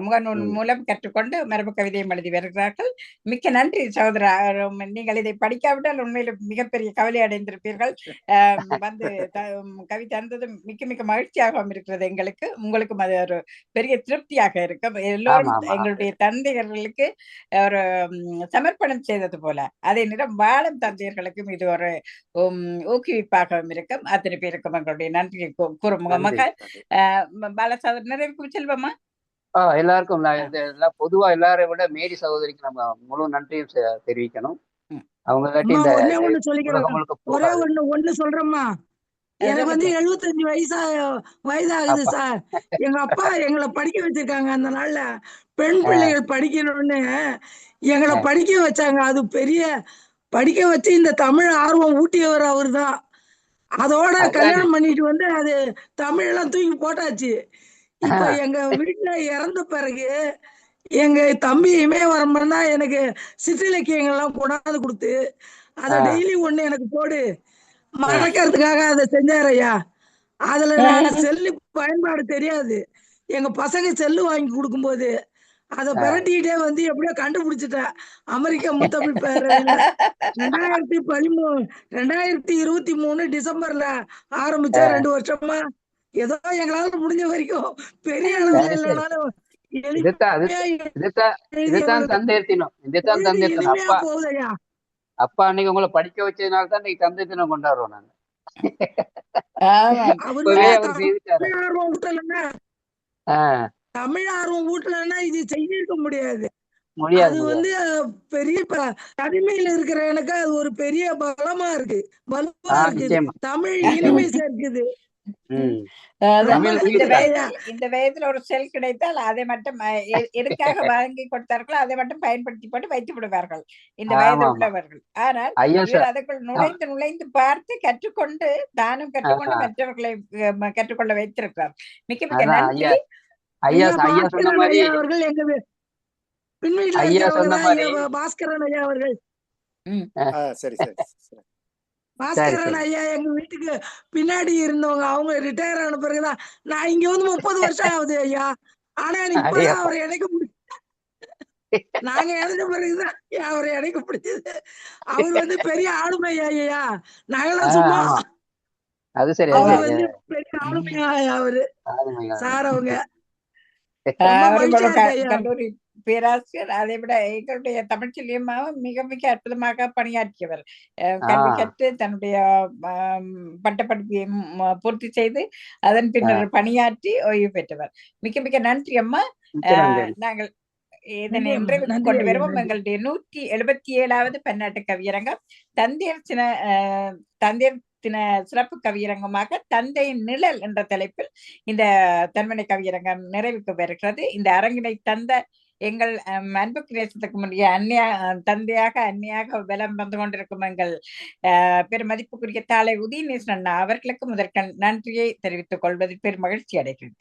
முகநூல் மூலம் கற்றுக்கொண்டு மரபு கவிதையும் எழுதி வருகிறார்கள். மிக்க நன்றி சகோதரர். நீங்கள் இதை படிக்காவிட்டால் உண்மையில மிகப்பெரிய கவலை அடைந்திருப்பீர்கள். வந்து கவி தந்தது மிக்க மிக்க மகிழ்ச்சியாகவும் இருக்கிறது எங்களுக்கு. உங்களுக்கும் அது ஒரு பெரிய திருப்தியாக இருக்கும். எல்லோரும் எங்களுடைய தந்தையர்களுக்கு ஒரு சமர்ப்பணம் செய்தது போல அதே நேரம் வாழும் தந்தையர்களுக்கும் இது ஒரு ஊக்குவிப்பாகவும் இருக்கும். அத்தனை பேருக்கும் எங்களுடைய நன்றி கூறும் மகள் பாலசாதர் நிறைவுக்கு செல்வமா. எல்லாருக்கும் பொதுவா எல்லாரையும் விட மேரி சகோதரிக்கு நம்ம முழு நன்றியும் தெரிவிக்கணும். அவங்க ஒரே ஒண்ணு சொல்றேம்மா, எனக்கு வந்து 75 வயதாகுது சார். எங்க அப்பா எங்களை படிக்க வச்சிருக்காங்க. அந்த நாள்ல பெண் பிள்ளைகள் படிக்கணும்னு எங்களை படிக்க வச்சாங்க. அது பெரிய படிக்க வச்சு இந்த தமிழ் ஆர்வம் ஊட்டியவர் அவரு தான். அதோட கல்யாணம் பண்ணிட்டு வந்து அது தமிழெல்லாம் தூக்கி போட்டாச்சு. இப்ப எங்க வீட்டுல இறந்த பிறகு எங்க தம்பி இமயவரம் தான் எனக்கு சிற்றிலக்கியங்கள்லாம் கொண்டாந்து கொடுத்து அதை டெய்லி ஒண்ணு எனக்கு போடு மறக்கிறதுக்காக அதை செஞ்சாரு ஐயா. அதுல நாங்க செல்லு பயன்பாடு தெரியாது. எங்க பசங்க செல்லு வாங்கி கொடுக்கும்போது அதை பிரட்டிக்கிட்டே வந்து எப்படியோ கண்டுபிடிச்சிட்டேன். அமெரிக்க முத்தமிழ் பேரவையில 2023 டிசம்பர்ல ஆரம்பிச்சா 2 வருஷமா ஏதோ எங்களால முடிஞ்ச வரைக்கும் பெரிய அளவுல இல்லைனாலும் இதுதான் தந்தையர் தினம். இதுதான் தந்தையர் தினம். இனிமையா போகுதையா. அப்பா அன்னைக்கு உங்களை படிக்க வச்சதுனால தான் இன்னைக்கு தந்தை தினம் கொண்டாடுறோம் நாங்க. தமிழ் ஆர்வம் ஊட்டலன்னா இது செய்திருக்க முடியாது. அது பெரிய தனிமையில இருக்கிற எனக்கு அது ஒரு பெரிய பலமா இருக்கு, வலுவா இருக்குது. தமிழ் இனிமை சேர்க்குது. இந்த வயதுல ஒரு செல் கிடைத்தால் அதை மட்டும் எதுக்காக வாங்கி கொடுத்தார்களோ அதை மட்டும் பயன்படுத்தி போட்டு வைத்து விடுவார்கள் இந்த வயது உள்ளவர்கள். ஆனால் அதற்குள் நுழைந்து பார்த்து கற்றுக்கொண்டு தானும் கற்றுக்கொண்டு மற்றவர்களை கற்றுக்கொள்ள வைத்திருக்கிறார். மிக மிக நன்றி. அவர்கள் எங்க பாஸ்கரன் ஐயா அவர்கள் பாஸ்கரன் ஐயா எங்க வீட்டுக்கு பின்னாடி இருந்தவங்க. அவங்க ரிட்டையர் ஆன பிறகுதான் நான் இங்க வந்து 30 வருஷம் ஆகுது ஐயா. ஆனா இப்பதான் அவர் எனக்கு நாங்க இணைஞ்ச பிறகுதான் அவரை எனக்கு பிடிச்சது. அவர் வந்து பெரிய ஆளுமையா ஐயா. நாங்களாம் சும்மா அவர் வந்து பெரிய ஆளுமையா அவரு சார். அவங்க கல்லூரி பேராசிரியர், அதை விட எங்களுடைய தமிழ்ச்செல்வியம்மாவும் மிக மிக அற்புதமாக பணியாற்றியவர். கல்வி கற்று தன்னுடைய பட்டப்படிப்பை பூர்த்தி செய்து அதன் பின்னர் பணியாற்றி ஓய்வு பெற்றவர். மிக மிக நன்றி அம்மா. நாங்கள் இதனை நிறைவுக்கு கொண்டு வருவோம். எங்களுடைய 177வது பன்னாட்டு கவியரங்கம் தந்தையர் தின சிறப்பு கவியரங்கமாக தந்தையின் நிழல் என்ற தலைப்பில் இந்த தன்மனை கவியரங்கம் நிறைவுக்கு வருகிறது. இந்த அரங்கினை தந்த எங்கள் அன்புக்கு நேசத்துக்கு முன்னாடி தந்தையாக அன்னையாக வலம் வந்து கொண்டிருக்கும் எங்கள் பெருமதிப்புக்குரிய தாளை உதயநேசன் அண்ணா அவர்களுக்கு முதற்கண் நன்றியை தெரிவித்துக் கொள்வதில் பெரும் மகிழ்ச்சி அடைகிறேன்.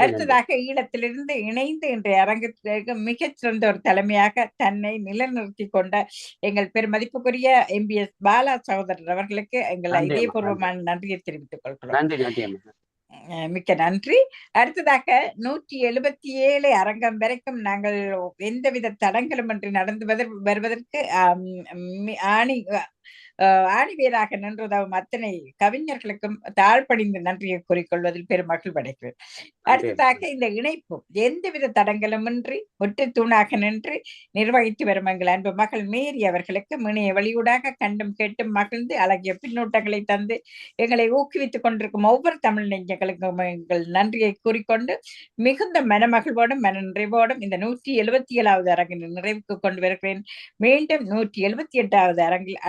அடுத்ததாக ஈழத்திலிருந்து இணைந்து இன்றைய அரங்கத்திற்கு மிகச் சிறந்த ஒரு தலைமையாக தன்னை நிலைநிறுத்தி கொண்ட எங்கள் பெருமதிப்புக்குரிய MBS பாலா சகோதரர் அவர்களுக்கு எங்கள் இதயபூர்வமான நன்றியை தெரிவித்துக் கொள்கிறோம். மிக்க நன்றி. அடுத்ததாக 177 அரங்கம் வரைக்கும் நாங்கள் எந்தவித தடங்களும் இன்றி நடந்து வருவதற்கு ஆணிவேராக நின்றதாவும் அத்தனை கவிஞர்களுக்கும் தாழ்பணிந்து நன்றியை கூறிக்கொள்வதில் பெரும் மகிழ்வு அடைகிறேன். அடுத்ததாக இந்த இணைப்பு எந்தவித தடங்களுமின்றி ஒற்றை தூணாக நின்று நிர்வகித்து வரும் எங்கள் அன்பு மகள் மேரி அவர்களுக்கு இணைய வழியூடாக கண்டும் கேட்டும் மகிழ்ந்து அழகிய பின்னூட்டங்களை தந்து எங்களை ஊக்குவித்துக் கொண்டிருக்கும் ஒவ்வொரு தமிழ் நெஞ்சங்களுக்கும் எங்கள் நன்றியை கூறிக்கொண்டு மிகுந்த மனமகிழ்வோடும் மன நிறைவோடும் இந்த 177வது அரங்கின் நிறைவுக்கு கொண்டு வருகிறேன். மீண்டும் 178வது அரங்கில்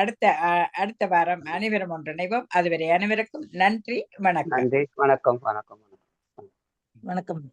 அடுத்த வாரம் அனைவரும் ஒன்றிணைவோம். அதுவரை அனைவருக்கும் நன்றி. வணக்கம். வணக்கம். வணக்கம்.